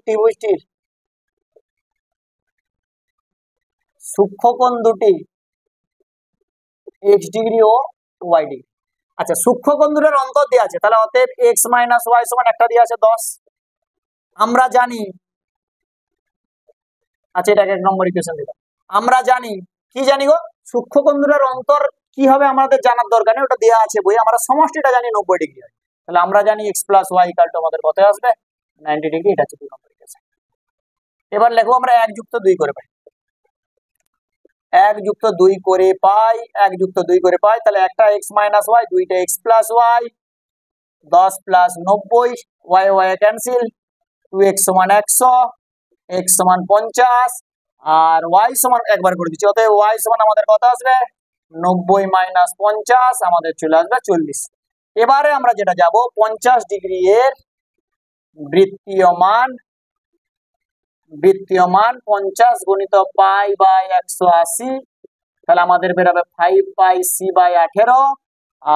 Speaker 1: ত্রিভুজটির সূক্ষ্মকোণ দুটি x ডিগ্রি ও y ডিগ্রি। আচ্ছা সূক্ষ্মকোণ দুটোর অন্তর দেওয়া আছে, তাহলে অতএব x মাইনাস ওয়াই সমান একটা দেওয়া আছে 10। আমরা জানি, আচ্ছা এটা 1 নম্বর ইকুয়েশন দিলাম। আমরা জানি কি জানি গো, সূক্ষ্মকোণ দুটোর অন্তর কি হবে আমাদের জানার দরকার নেই, ওটা দেওয়া আছে বই। আমরা সমষ্টিটা জানি 90 ডিগ্রি হয়, তাহলে আমরা জানি x plus Y equal to আমাদের কত আসবে 90 ডিগ্রি। এটা হচ্ছে 2 নম্বর ইকুয়েশন। এবার লেখো আমরা 1 যুক্ত 2 করে পাই, 1 যুক্ত 2 করে পাই, 1 যুক্ত 2 করে পাই, তাহলে একটা x মাইনাস ওয়াই, দুইটা x plus Y, 10 plus 90, Y Y cancel, 2x সমান 100, x সমান 50 আর y সমান একবার করে দিচ্ছি, অতএব y সমান আমাদের কত আসবে 90 মাইনাস 50 আমাদের চলে আসবে 40। এবারে আমরা যেটা যাব 50 ডিগ্রি এর বৃত্তীয় মান 50 গুণিত পাই বাই 180, তাহলে আমাদের বেরোবে 5 পাই সি বাই 18।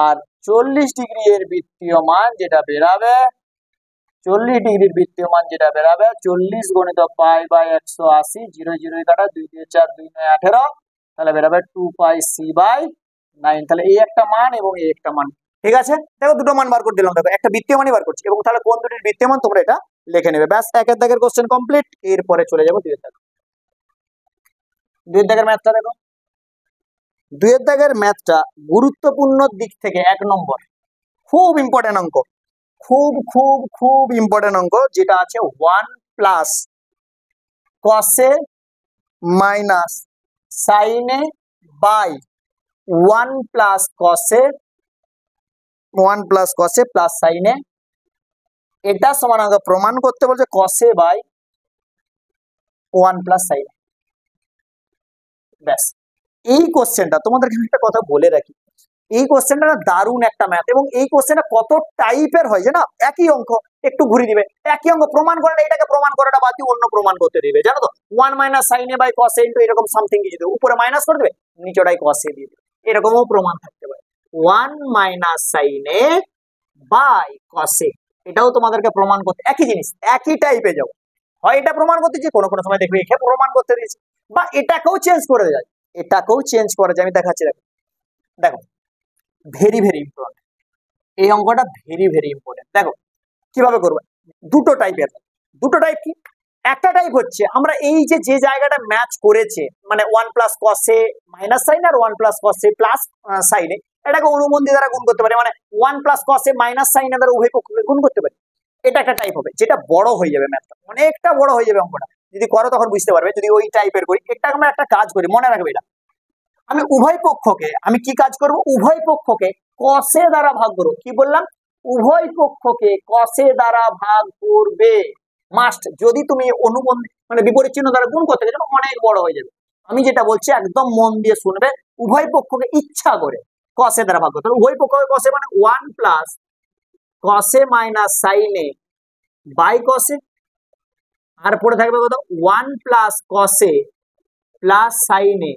Speaker 1: আর 40 ডিগ্রি এর বৃত্তীয় মান যেটা বেরাবে, 40 ডিগ্রির বৃত্তীয় মান যেটা বেরাবে 40 গুণিত পাই বাই 180, 0 0 কাটা, 2 2 4 2 9 18, তাহলে বেরাবে 2 পাই সি বাই 9। তাহলে এই একটা মান এবং এই একটা মান, ঠিক আছে। দেখো দুটো মান বার করে দিলাম, দেখো একটা বৃত্তীয় মানই বার করছি, এবং তাহলে কোন দুটির বৃত্তীয় মান তোমরা এটা লিখে নেবে। ব্যাস 1 এর দাগের কোশ্চেন কমপ্লিট। এরপরে চলে যাবো 2 এর দাগ। 2 এর দাগের ম্যাথটা দেখো, 2 এর দাগের ম্যাথটা গুরুত্বপূর্ণ দিক থেকে 1 নম্বর, খুব ইম্পর্টেন্ট অঙ্ক, খুব ইম্পর্টেন্ট অঙ্ক, যেটা আছে 1 প্লাস কসে মাইনাস সাইনে বাই 1 প্লাস কসে প্লাস সাইনে। এটা সমান আমাকে প্রমাণ করতে বলছে কসে বাই 1 প্লাস সাইনে। ব্যাস এই কোশ্চেনটা তোমাদেরকে আমি একটা কথা বলে রাখি, এই কোশ্চেনটা না দারুণ একটা ম্যাথ, এবং এই কোশ্চেনটা কত টাইপের হয় যে না, একই অঙ্ক একটু ঘুরে দিবে, একই অঙ্ক প্রমাণ করাটা, এটাকে প্রমাণ করাটা বাদ দিয়ে অন্য প্রমাণ করতে দিবে, জানো তো। 1 মাইনাস সাইনে বাই কসে ইনটু এরকম সামথিং কিছু দেবে, উপরে মাইনাস করে দেবে, নিচেটাই কসে দিয়ে দেবে, এরকমও প্রমাণ থাকতে পারে। 1 মাইনাস সাইনে বাই কসে, এটাও তোমাদেরকে প্রমাণ করতে, একই জিনিস একই টাইপে যাও, হয় এটা প্রমাণ করতে যে কোনো সময় দেখবে একে প্রমাণ করতে দিয়েছে, বা এটাকেও চেঞ্জ করে যায়, আমি দেখাচ্ছি। দেখো ভেরি ইম্পর্টেন্ট এই অঙ্কটা, ভেরি ইম্পর্টেন্ট। দেখো কিভাবে করবে, দুটো টাইপ কি, একটা টাইপ হচ্ছে আমরা এই যে জায়গাটা ম্যাচ করেছে, মানে 1 প্লাস কসে মাইনাস সাইন আর 1 প্লাস কসে প্লাস সাইনে, এটাকে অনুবন্ধী দ্বারা গুণ করতে পারি, মানে 1 প্লাস কসে মাইনাস সাইনে দ্বারা উভয় পক্ষকে গুণ করতে পারি। এটা একটা টাইপ হবে, যেটা বড় হয়ে যাবে, ম্যাথটা অনেকটা বড় হয়ে যাবে অঙ্কটা, যদি করো তখন বুঝতে পারবে। যদি ওই টাইপের করি, এটা আমরা একটা কাজ করি, মনে রাখবে এটা, আমি উভয় পক্ষকে, আমি কি কাজ করব, উভয় পক্ষকে কসে দ্বারা ভাগ করব। কি বললাম, উভয় পক্ষকে কসে দ্বারা ভাগ করবে, মাস্ট। যদি তুমি অনুবন্ধী মানে বিপরীত চিহ্ন দ্বারা গুণ করতে গেলে অনেক বড় হয়ে যাবে। আমি যেটা বলছি একদম মন দিয়ে শুনবে, উভয় পক্ষকে ইচ্ছা করে কসে দ্বারা ভাগ করতে হবে। উভয় পক্ষকে কসে মানে 1 প্লাস কসে মাইনাস সাইনে বাই কসে, আর পরে থাকবে কত 1 প্লাস কসে প্লাস সাইনে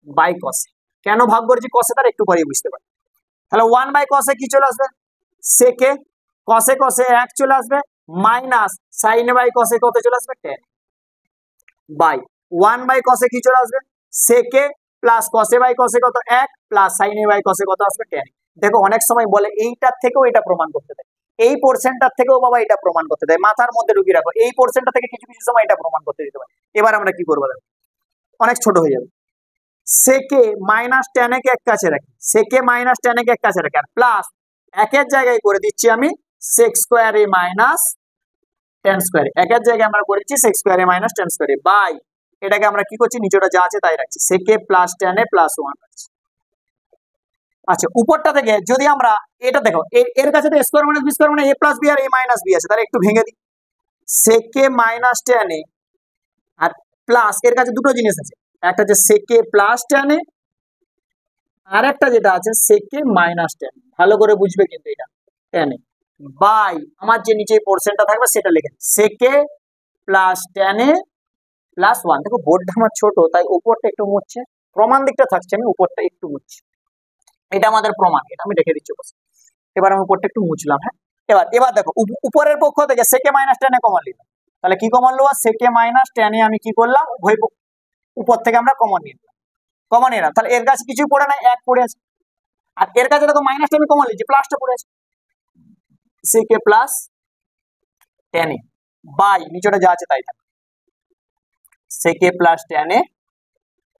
Speaker 1: বাই কসে। কেন ভাগ করেছি কসে দ্বারা একটু পরে বুঝতে পারি। তাহলে 1 বাই কসে কি চলে আসবে, সেকে, কসে 1 চলে আসবে, মাইনাস সাইনে বাই কসে কত চলে আসবে 10, বাই 1 বাই কসে কি চলে আসবে, সেকে প্লাস কসে বাই কসে কত 1 প্লাস সাইনে বাই কসে কত আসবে 10। দেখো অনেক সময় বলে এইটার থেকেও এটা প্রমাণ করতে দেয়, এই পোর্শনটার থেকেও বাবা এটা প্রমাণ করতে দেয়, মাথার মধ্যে ঢুকিয়ে রাখো, এই পোর্শনটা থেকে কিছু সময় এটা প্রমাণ করতে দিতে পারে। এবার আমরা কি করবো, দেখো অনেক ছোট হয়ে যাবে, সেকে মাইনাস টেন একে এক কাছে রাখি, সেকে মাইনাস টেন একে এক কাছে রাখি, আর প্লাস একের জায়গায় করে দিচ্ছি আমি সেক স্কোয়ারে মাইনাস টেন স্কোয়ারে, একের জায়গায় আমরা করেছি সেক স্কোয়ারে মাইনাস টেন স্কোয়ারে, বাই এটাকে আমরা কি করছি, নিচেটা যা আছে তাই রাখছি, সেকে প্লাস টেন এ প্লাস 1 রাখছি। আচ্ছা উপরটা থেকে যদি আমরা এটা দেখো, এর কাছে তো স্কোয়ার মাইনাস বি স্কোয়ার মানে এ প্লাস বি আর এ মাইনাস বি আছে, তাহলে একটু ভেঙে দিই, সেকে মাইনাস টেন এ আর প্লাস, এর কাছে দুটো জিনিস আছে, একটা হচ্ছে সেকে প্লাস টেন এ, আর একটা যেটা আছে সেকে মাইনাস টেন, ভালো করে বুঝবে কিন্তু এটা টেন এ, বাই আমার যে নিচে পোর্শনটা থাকবে সেটা লিখে সেকে প্লাস tan a প্লাস 1। দেখো বোর্ডটা আমার ছোট তাই উপরটা একটু মুছছে, প্রমাণ দিকটা থাকছে, আমি উপরটা একটু মুছছি। এটা আমাদের প্রমাণ, এটা আমি রেখে দিচ্ছি বস। এবার আমি উপরটা একটু মুছলাম। হ্যাঁ, এবার দেখো উপরের পক্ষ থেকে সেকে মাইনাস tan a কমন নিলাম, তাহলে কি কমন নেবো? সেকে মাইনাস tan a আমি কি করলাম, উভয় উপর থেকে আমরা কমন নিয়ে নিলাম, কমন নিলাম। তাহলে এর কাছে কিছুই পড়ে নাই, এক পড়ে আছে। আর এর কাছে দেখো মাইনাসটা আমি কমন নিয়েছি, প্লাসটা পড়ে আছে, সেকে প্লাস tan a বাই নিচেটা যা আছে তাই থাকবে সেকে প্লাস tan a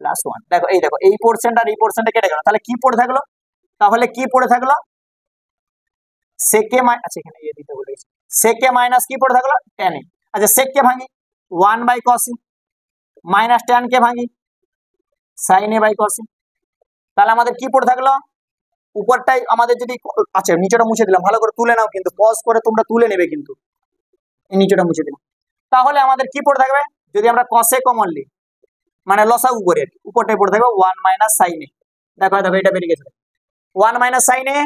Speaker 1: প্লাস 1। দেখো এই পোর্শনটা আর এই পোর্শনটা কেটে গেল, তাহলে কি পড়ে থাকলো? তাহলে কি পড়ে থাকলো? সেকে আচ্ছা এখানে এই দিতে বলেছি, সেকে মাইনাস কি পড়ে থাকলো? tan a। আচ্ছা সেক কে ভাঙি 1 by cos a, minus tan কে ভাঙি sin a by cos a। তাহলে আমাদের কি পড়ে থাকলো? উপরটাই আমাদের যদি, আচ্ছা নিচেটা মুছে দিলাম, ভালো করে তুলে নাও, কিন্তু পজ করে তোমরা তুলে নেবে, কিন্তু এই নিচেটা মুছে দিলাম। তাহলে আমাদের কি পড়ে থাকবে? যদি আমরা cos a কমন নিই, মানে লসাগু করে উপরটাই পড়ে থাকবে 1 মাইনাস sin a। দেখো এটা বেরিয়ে গেছে, 1 minus sin a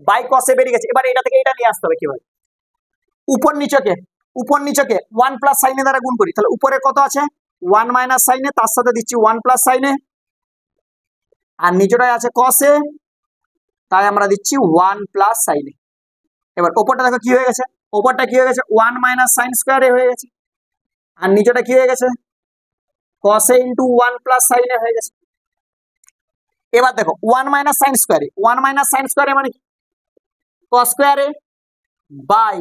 Speaker 1: by cos a বেরিয়ে গেছে। এবার এটা থেকে এটা নিয়ে আসতে হবে কিভাবে? উপর নিচকে 1 প্লাস sin a দ্বারা গুণ করি, তাহলে উপরে কত আছে? 1 মাইনাস sin a, তার সাথে দিচ্ছি 1 প্লাস sin a, আর নিচেটাই আছে cos a, তাই আমরা দিচ্ছি 1 প্লাস sin a। এবার ওপরটা দেখো কি হয়ে গেছে, ওপরটা কি হয়ে গেছে? 1 মাইনাস sin স্কয়ার a হয়ে গেছে, আর নিচেটা কি হয়ে গেছে? cos a into 1 plus sin a হয়ে গেছে। এবার দেখো 1 minus sin square a, 1 minus sin square a মানে কি? cos square a by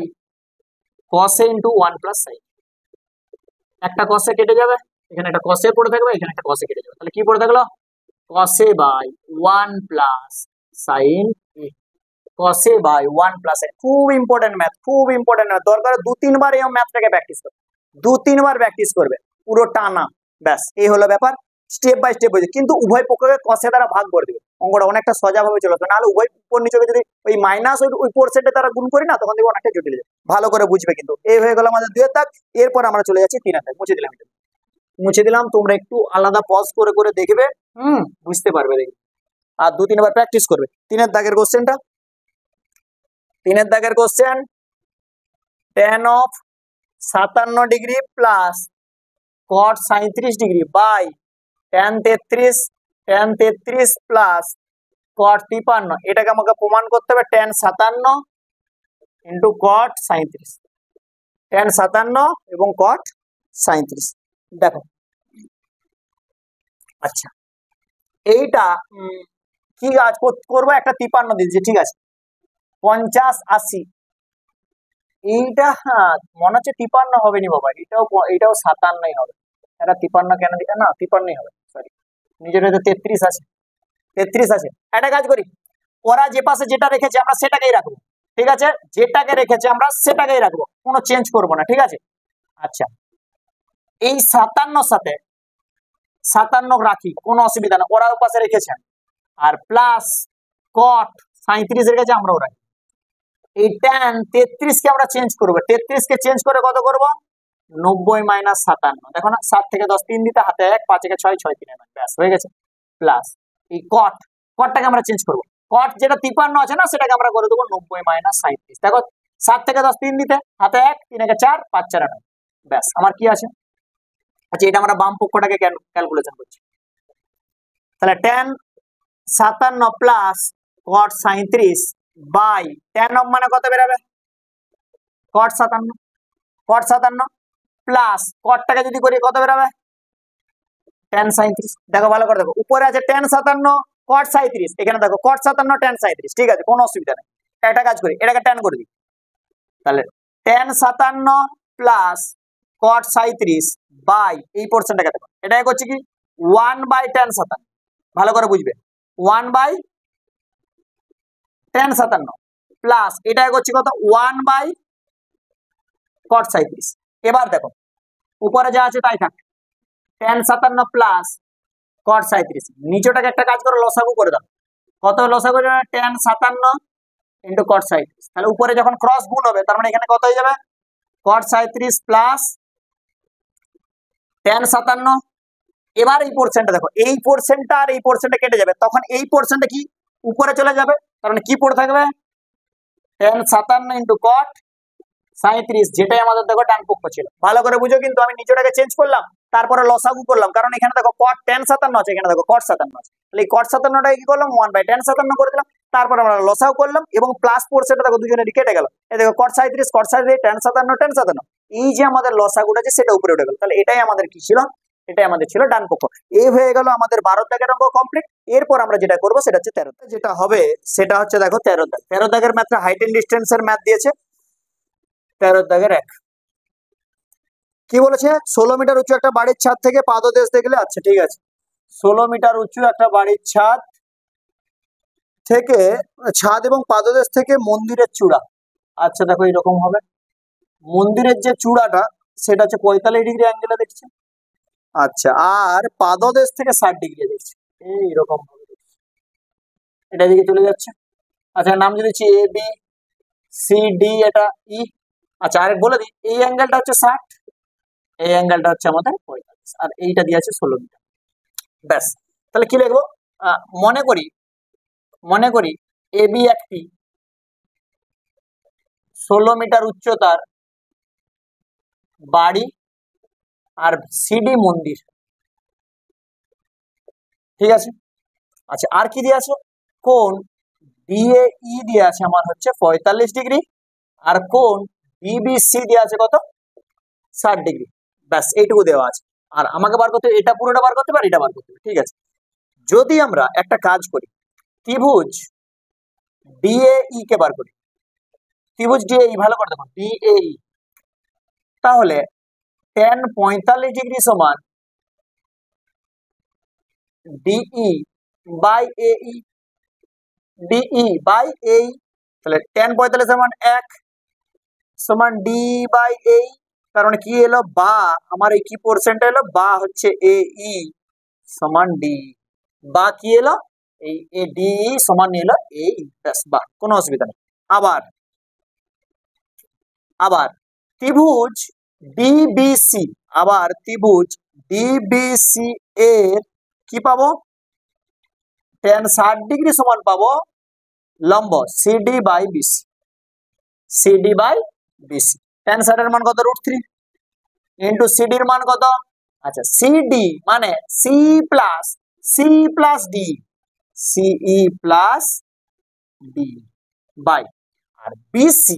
Speaker 1: cos a into 1 plus sin। একটা cos a কেটে যাবে, এখানে একটা cos a পড়ে থাকবে, এখানে একটা cos a কেটে যাবে, তাহলে কি পড়ে থাকলো? cos a by 1 plus sin a, cos a by 1 plus. খুব ইম্পর্টেন্ট ম্যাথ, খুব ইম্পর্টেন্ট ম্যাথ, দরকার 2-3 বার এই ম্যাথটাকে প্র্যাকটিস করবে, 2-3 বার প্র্যাকটিস করবে পুরো টানা, ব্যাস এই হলো ব্যাপার। স্টেপ বাই স্টেপ হয়েছে, কিন্তু উভয় পক্ষকে cos a দ্বারা ভাগ করে দেবে, অঙ্কটা অনেকটা সোজা ভাবে চলে আসবে। নাহলে উভয় উপর নিচকে যদি ওই মাইনাস ওই পোর্শনটা দ্বারা গুণ করি না, তখন দেখবো অনেকটা জটিল যায়। ভালো করে বুঝবে কিন্তু। এই হয়ে গেল আমাদের 2 এর দাগ। এরপর আমরা চলে যাচ্ছি 3 এর দাগ। মুছে দিলাম, তোমরা একটু আলাদা পজ করে করে দেখবে, বুঝতে পারবে, দেখবে আর 2-3 বার প্র্যাকটিস করবে। 3 এর দাগের কোশ্চেনটা, 3 এর দাগের question, tan of 57 degree plus cot 37 degree by tan 33 plus cot 53, এটাকে আমাকে প্রমাণ করতে হবে tan 57 ইন্টু cot 37, tan 57 এবং cot 37। দেখো আচ্ছা এইটা কি কাজ করবো, একটা 53 দিচ্ছি, ঠিক আছে, 50-80, এইটা মনে হচ্ছে 53 হবে নি বাবা, এটাও 57ই হবে। এটা 53 কেন দিতে না, 53ই হবে, সরি, নিজের 33 আছে, 33 আছে। একটা কাজ করি, ওরা যে পাশে যেটা রেখেছে আমরা সেটাকেই রাখবো, ঠিক আছে, যেটাকে রেখেছে আমরা সেটাকেই রাখবো, কোনো চেঞ্জ করবো না, ঠিক আছে। আচ্ছা এই 57 সাথে 57 রাখি, কোনো অসুবিধা না, ওরা ওই পাশে রেখেছেন, আর প্লাস cot 37 রেখেছে আমরাও রাখি। এই tan 33 কে আমরা চেঞ্জ করবো, 33 কে চেঞ্জ করে কত করব? 90 মাইনাস 57, দেখো না 7 থেকে 10 3 দিতে, হাতে 1, 5 একে 6, 6 3 ব্যাস হয়ে গেছে। প্লাস এই cotটাকে আমরা চেঞ্জ করবো, cot যেটা 53 আছে না সেটাকে আমরা করে দেবো 90 মাইনাস 37। দেখো 7 থেকে 10 3 দিতে, হাতে 1, 3 একে 4, 5 4 9, ব্যাস আমার কি আছে। আচ্ছা এটা আমরা বাম পক্ষটাকে ক্যালকুলেশন করছি, তাহলে tan 57 plus cot 37 by tan of মানে কত বেরাবে? cot 57 প্লাস cotটাকে যদি করি কত বেরাবে? tan 37। দেখো ভালো করে দেখো, উপরে আছে tan 57 cot 37, এখানে দেখো cot 57 tan 37, ঠিক আছে, কোনো অসুবিধা নেই। একটা কাজ করি, এটাকে tan করে দিই, তাহলে tan 57 প্লাস cot 37 বাই এই পোর্শনটাকে দেখো, এটাকে করছি কি 1 বাই tan 57, ভালো করে বুঝবে, 1 বাই tan 57 প্লাস এটাকে করছি কত? 1 বাই cot 37। এবার দেখো উপরে যা আছে তাই থাক, tan 57 প্লাস cot 37, নিচেটাকে একটা কাজ করো লসাগু করে দাও, কত লসাগু? tan 57 ইন্টু cot 37, তাহলে উপরে যখন ক্রস গুণ হবে তার মানে এখানে কত হয়ে যাবে? cot 37 plus tan 57। এবার এই পোর্শনটা দেখো, এই পোর্শনটা আর এই পোর্শনটা কেটে যাবে, তখন এই পোর্শনটা কি উপরে চলে যাবে, তার মানে কি পড়ে থাকবে? tan 57 ইন্টু cot 37, যেটাই আমাদের দেখো ডান পক্ষ ছিল। ভালো করে বুঝো, কিন্তু আমি নিচেটাকে চেঞ্জ করলাম, তারপরে লসাগু করলাম, কারণ এখানে দেখো cot tan 57 আছে, এখানে দেখো cot 57 আছে, তাহলে এই cot 57টাকে কি করলাম 1/tan 57 করে দিলাম, তারপর আমরা লসাগু করলাম এবং প্লাস পড়ছেটা দেখো দুজনেরই কেটে গেল, এই দেখো cot 37 tan 57 এই যে আমাদের লসাগুটা আছে সেটা উপরে উঠে গেল, তাহলে এটাই আমাদের কি ছিল, এটাই আমাদের ছিল ডান পক্ষ। এই হয়ে গেল আমাদের 12 দাগের অঙ্ক কমপ্লিট। এরপর আমরা যেটা করবো সেটা হচ্ছে 13 দাগ। যেটা হবে সেটা হচ্ছে দেখো 13 দাগ। 13 দাগের ম্যাথটা হাইট এন্ড ডিস্টেন্সের ম্যাথ দিয়েছে। 13 দাগের 1 কি বলেছে, 16 মিটার উঁচু একটা বাড়ির ছাদ থেকে পাদদেশ দেখলে, আচ্ছা ঠিক আছে, 16 মিটার উঁচু একটা বাড়ির ছাদ থেকে, ছাদ এবং পাদদেশ থেকে মন্দিরের চূড়া, আচ্ছা দেখো এরকম হবে, মন্দিরের যে চূড়াটা সেটা হচ্ছে 45 ডিগ্রি অ্যাঙ্গেলে দেখছে, আচ্ছা, আর পাদদেশ থেকে 60 ডিগ্রি দেখছে, এইরকম ভাবে দেখছে, এটা দিকে চলে যাচ্ছে। আচ্ছা নাম যদি এ বি সি ডি, এটা ই, আচ্ছা আরেক বলে দিই, এই অ্যাঙ্গেলটা হচ্ছে 60, এই অ্যাঙ্গেলটা হচ্ছে আমাদের 45, আর এইটা দিয়ে আছে 16 মিটার। ব্যাস, তাহলে কি লিখবো, মনে করি এ বি একটি 16 মিটার উচ্চতার বাড়ি আর সিডি মন্দির, ঠিক আছে। আচ্ছা আর কি দিয়ে আছে, কোণ ডিএই দিয়ে আছে আমার হচ্ছে 45 ডিগ্রি, আর কোণ বিবিসি দিয়ে আছে কত 60 ডিগ্রি, ব্যাস এইটুকু দেওয়া আছে। আর আমাকে বার করতে, এটা পুরোটা বার করতে পারি, এটা বার করতে পারি, ঠিক আছে। যদি আমরা একটা কাজ করি, ত্রিভুজ ডিএই কে বার করি, ত্রিভুজ ডিএই, ভালো করে দেখো ডিএই, তাহলে tan 45 ডিগ্রি সমান ডিই বাই এই, ডিই বাই এই, তাহলে tan 45 সমান 1 সমান ডি বাই এই, কারণ কি এলো বা, আমার এই কি পোর্শনটা এলো বা হচ্ছে এই সমান ডি, বা কি এলো এই এ ডি সমান এলো এই, ব্যাস, বা কোনো অসুবিধা নেই। আবার ত্রিভুজ ডিবিসি, আবার ত্রিভুজ ডিবিসি এর কি পাবো, tan 60 ডিগ্রি সমান পাবো লম্ব CD by BC, CD by BC, tan 60 এর মান কত √3 ইন্টু সিডির মান কত, আচ্ছা সিডি মানে C plus D, CE plus D by, আর বিসি,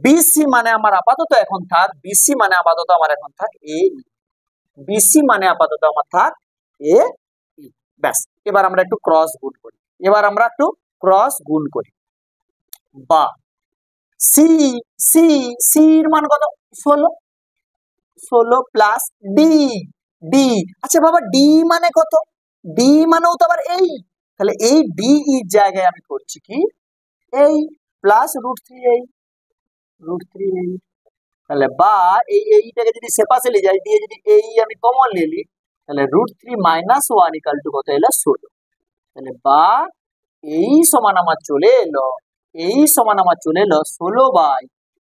Speaker 1: বিসি মানে আমার আপাতত এখন থাক, বিসি মানে আপাতত আমার এখন থাক এ, বিসি মানে আপাতত আমার থাক এ, ব্যাস। এবার আমরা একটু ক্রস গুণ করি, বা সি, সির মান কত 16 প্লাস ডি, ডি, আচ্ছা বাবা ডি মানে কত, ডি মানেও তো আবার এই, তাহলে এই ডি এর জায়গায় আমি করছি কি এই প্লাস √3 এই, তাহলে বা এইটাকে যদি সেপাশে নিয়ে যাই, দিয়ে যদি এই আমি কমন নিলি, তাহলে √3 - 1 ইকাল টু কত এলো 16, তাহলে বা এই সমান আমার চলে এলো, 16 বাই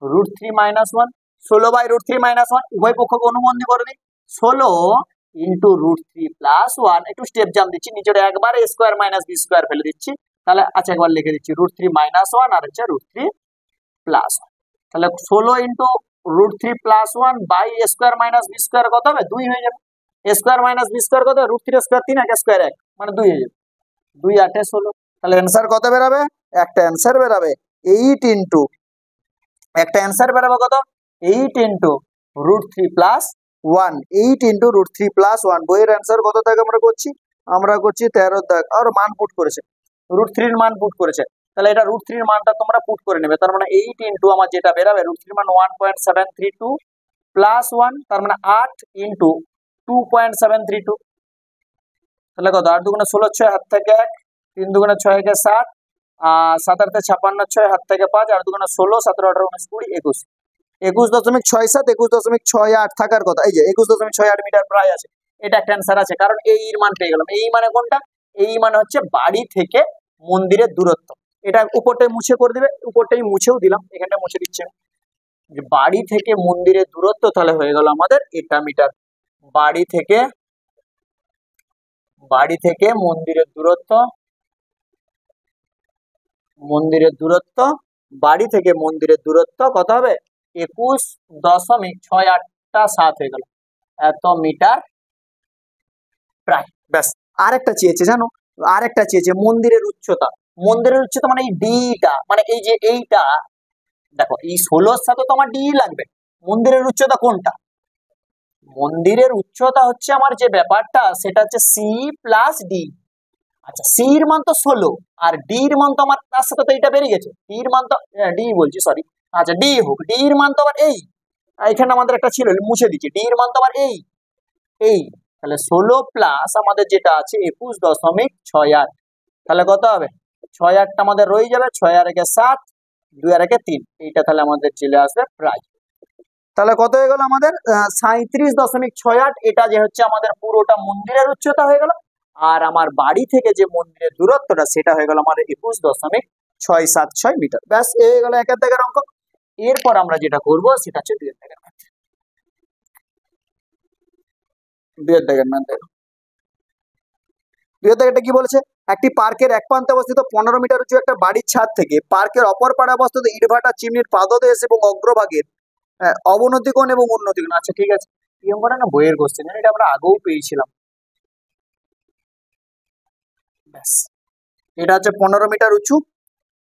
Speaker 1: √3 - 1, 16 বাই √3 - 1, উভয় পক্ষকে অনুবন্ধী করে দিই, 16 ইন্টু √3 প্লাস 1, একটু স্টেপ জাম্প দিচ্ছি, নিচের একবার a square minus B square ফেলে দিচ্ছি, তাহলে আচ্ছা একবার লিখে দিচ্ছি √3 - 1 আর হচ্ছে √3 প্লাস 1, তাহলে 16 into √3 plus 1 by a square minus B square কত হবে 2 হয়ে যাবে, a square minus B square কত, √3 স্কোয়ার 3, 1 স্কোয়ার 1 মানে 2 হয়ে যাবে, 2 8 16, তাহলে অ্যান্সার কত বেরাবে, একটা অ্যান্সার বেরাবে 8 ইন্টু, একটা অ্যান্সার বেরাবে কত 8 ইন্টু √3 প্লাস 1, 8 ইন্টু √3 প্লাস 1, বইয়ের অ্যান্সার কত দাগ আমরা করছি 13 দাগ, আর মান পুট করেছে, √3 এর মান পুট করেছে, তাহলে এটা √3 এর মানটা তোমরা পুট করে নেবে, তার মানে 8 ইন্টু আমার যেটা বেরাবে √3 এর মান 1.732 প্লাস 1, তার মানে 8 ইন্টু 2.732, তাহলে কত 8 দুগুণে 16, 6 হাত থেকে 1, 3 দুগুণে 6 কে 7, 7 8 56, 6 হাত থেকে 5, 8 দুগুণে 16, 17 18 19 20 21, 21.67, 21.68 থাকার কথা, এই যে 21.68 মিটার প্রায় আছে, এটা একটা অ্যান্সার আছে, কারণ এই এর মান পেয়ে গেলাম, এই মানে কোনটা, এই মানে হচ্ছে বাড়ি থেকে মন্দিরের দূরত্ব, এটা উপরটাই মুছে করে দিবে, উপরটাই মুছেও দিলাম, এখানটা মুছে দিচ্ছে, যে বাড়ি থেকে মন্দিরের দূরত্ব, তাহলে হয়ে গেল আমাদের এটা মিটার, বাড়ি থেকে মন্দিরের দূরত্ব, বাড়ি থেকে মন্দিরের দূরত্ব কত হবে? 21.68 হয়ে গেল, এত মিটার প্রায়। ব্যাস। আরেকটা চেয়েছে জানো, আরেকটা চেয়েছে মন্দিরের উচ্চতা। মন্দিরের উচ্চতা মানে এই ডিটা, মানে এই যে এইটা দেখো, এই 16-র সাথে তো আমার ডি লাগবে। মন্দিরের উচ্চতা কোনটা? মন্দিরের উচ্চতা হচ্ছে আমার যে ব্যাপারটা সেটা হচ্ছে সি প্লাস ডি। আচ্ছা, সি এর মান তো 16 আর ডি এর মান তো আমার তার সাথে তো এইটা বেরিয়ে গেছে, ডি এর মান তো ডি বলছি সরি, আচ্ছা ডি হোক, ডি এর মান তো আবার এই এখানে আমাদের একটা ছিল মুছে দিচ্ছি, ডি এর মান তো আবার এই তাহলে 16 প্লাস আমাদের যেটা আছে 21.68, তাহলে কত হবে? 6-8টা আমাদের রয়ে যাবে, 6 আর 1 7, 2 আর 1 3, এইটা তাহলে আমাদের চলে আসবে প্রায়। তাহলে কত হয়ে গেল আমাদের? 37.68। এটা যে হচ্ছে আমাদের পুরোটা মন্দিরের উচ্চতা হয়ে গেল, আর আমার বাড়ি থেকে যে মন্দিরের দূরত্বটা সেটা হয়ে গেল আমাদের 21.676 মিটার। ব্যাস, এ হয়ে গেল একের দাগের অঙ্ক। এরপর আমরা যেটা করবো সেটা হচ্ছে দুইয়ের দাগের ম্যাথ। দুইয়ের দাগের ম্যাথ দেখো, দুইয়ের দাগেরটা কি বলেছে? একটি পার্কের এক প্রান্তে অবস্থিত 15 মিটার উঁচু একটা বাড়ির ছাদ থেকে পার্কের অপর পাড়ে অবস্থিত ইটভাটা চিমনির পাদদেশ এবং অগ্রভাগের অবনতি কোণ এবং উন্নতি কোণ। আচ্ছা ঠিক আছে, এই অঙ্কটা না বইয়ের কোশ্চেন, এটা আমরা আগেও পেয়েছিলাম। ব্যাস, এটা হচ্ছে 15 মিটার উঁচু,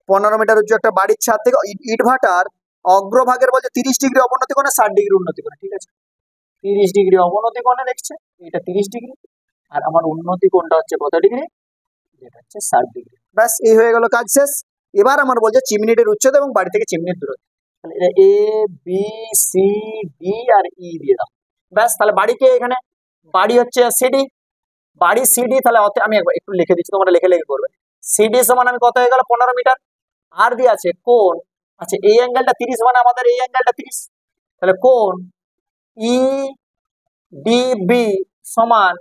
Speaker 1: 15 মিটার উঁচু একটা বাড়ির ছাদ থেকে ইটভাটার অগ্রভাগের বলছে 30 ডিগ্রি অবনতি কোণে 60 ডিগ্রি উন্নতি কোণে। ঠিক আছে, 30 ডিগ্রি অবনতি কোণে দেখছে, এটা 30 ডিগ্রি, আর আমার উন্নতি কোণটা হচ্ছে কত ডিগ্রি? যেটা হচ্ছে 60 ডিগ্রি। ব্যাস, এই হয়ে গেল, কাজ শেষ। এবার আমার বলছে চিমনিটির উচ্চতা এবং বাড়ি থেকে চিমনির দূরত্ব। তাহলে এটা এ বি সি ডি আর ই দিয়ে দাও। ব্যাস, তাহলে বাড়িকে এখানে বাড়ি হচ্ছে সিডি, বাড়ি সিডি, তাহলে আমি একটু লিখে দিচ্ছি, তোমরা লিখে লিখে করবে। সিডি সমান আমি কত হয়ে গেল? 15 মিটার। আর দিয়ে আছে কোণ, আচ্ছা এই অ্যাঙ্গেলটা 30, মানে আমাদের এই অ্যাঙ্গেলটা 30, তাহলে কোণ ই ডিবি সমান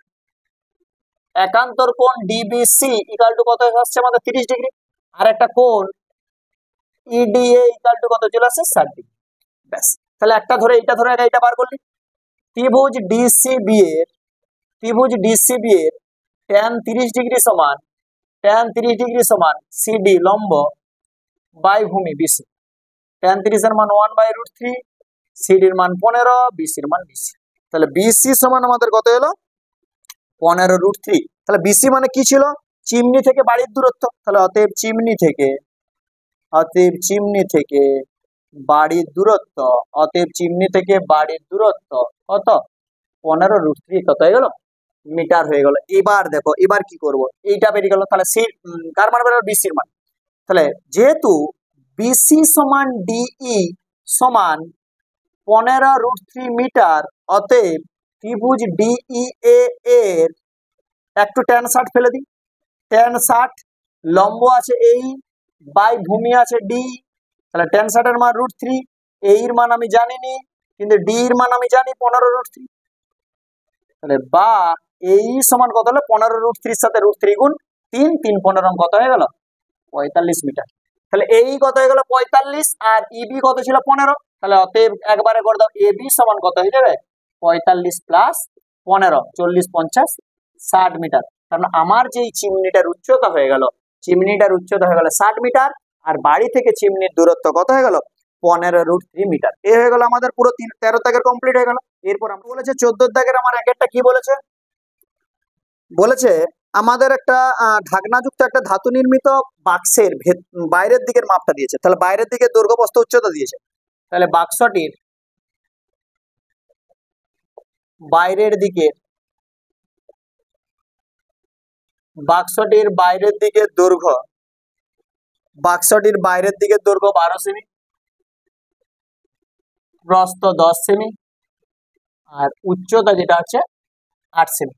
Speaker 1: একান্তর কোণ ডিবিসি ইকাল টু কত আসছে আমাদের? 30 ডিগ্রি। আর একটা কোণ ইডিএ ইকাল টু কত চলে আসছে? 60 ডিগ্রি। ব্যাস, তাহলে একটা ধরে এইটা ধরে এইটা বার করলি। ত্রিভুজ ডিসিবি এর tan 30 ডিগ্রি সমান সিডি লম্ব বাই ভূমি বিসি। tan 30 এর মান 1/√3, সিডির মান 15, বিসির মান 20। তাহলে বিসি সমান আমাদের কত এলো? 15√3। তাহলে বিসি মানে কি ছিল? চিমনি থেকে বাড়ির দূরত্ব। তাহলে অতএব চিমনি থেকে বাড়ির দূরত্ব, কত? 15√3, কত হয়ে গেল? মিটার হয়ে গেল। এবার দেখো, এবার কি করব? এইটা বেরিয়ে গেল, তাহলে সি কার মান বেরোলো? বিসির মান। তাহলে যেহেতু বিসি সমান ডিই সমান 15√3 মিটার, অতএব ত্রিভুজ ডিই এর একটু tan 60 ফেলে দিই। tan 60 লম্ব আছে এই বাই ভূমি আছে ডি, তাহলে tan 60 এর মান √3, এর মান আমি জানিনি, কিন্তু ডি এর মান আমি জানি 15√3। তাহলে বা এই সমান কত হলো? 15√3 সাথে √3 গুণ 3, 3 15 কত হয়ে গেল? 45 মিটার। তাহলে এই কত হয়ে গেল? 45, আর ইবি কত ছিল? 15। তাহলে অতএব একবারে করে দাও, এবি সমান কত হয়ে যাবে? 45 প্লাস 15, 40 50 60 মিটার। কারণ আমার যেই চিমনিটার উচ্চতা হয়ে গেল 60 মিটার, আর বাড়ি থেকে চিমনির দূরত্ব কত হয়ে গেল? 15√3 মিটার। এ হয়ে গেল আমাদের পুরো 13 দাগের কমপ্লিট হয়ে গেল। এরপর আমরা বলেছে 14 দাগের আমার এক একটা কি বলেছে? আমাদের একটা ঢাকনাযুক্ত একটা ধাতু নির্মিত বাক্সের বাইরের দিকের মাপটা দিয়েছে। তাহলে বাইরের দিকে দৈর্ঘ্য প্রস্থ উচ্চতা দিয়েছে। তাহলে বাক্সটির বাইরের দিকের দৈর্ঘ্য 12 সেমি, প্রস্থ 10 সেমি, আর উচ্চতা যেটা আছে 8 সেমি।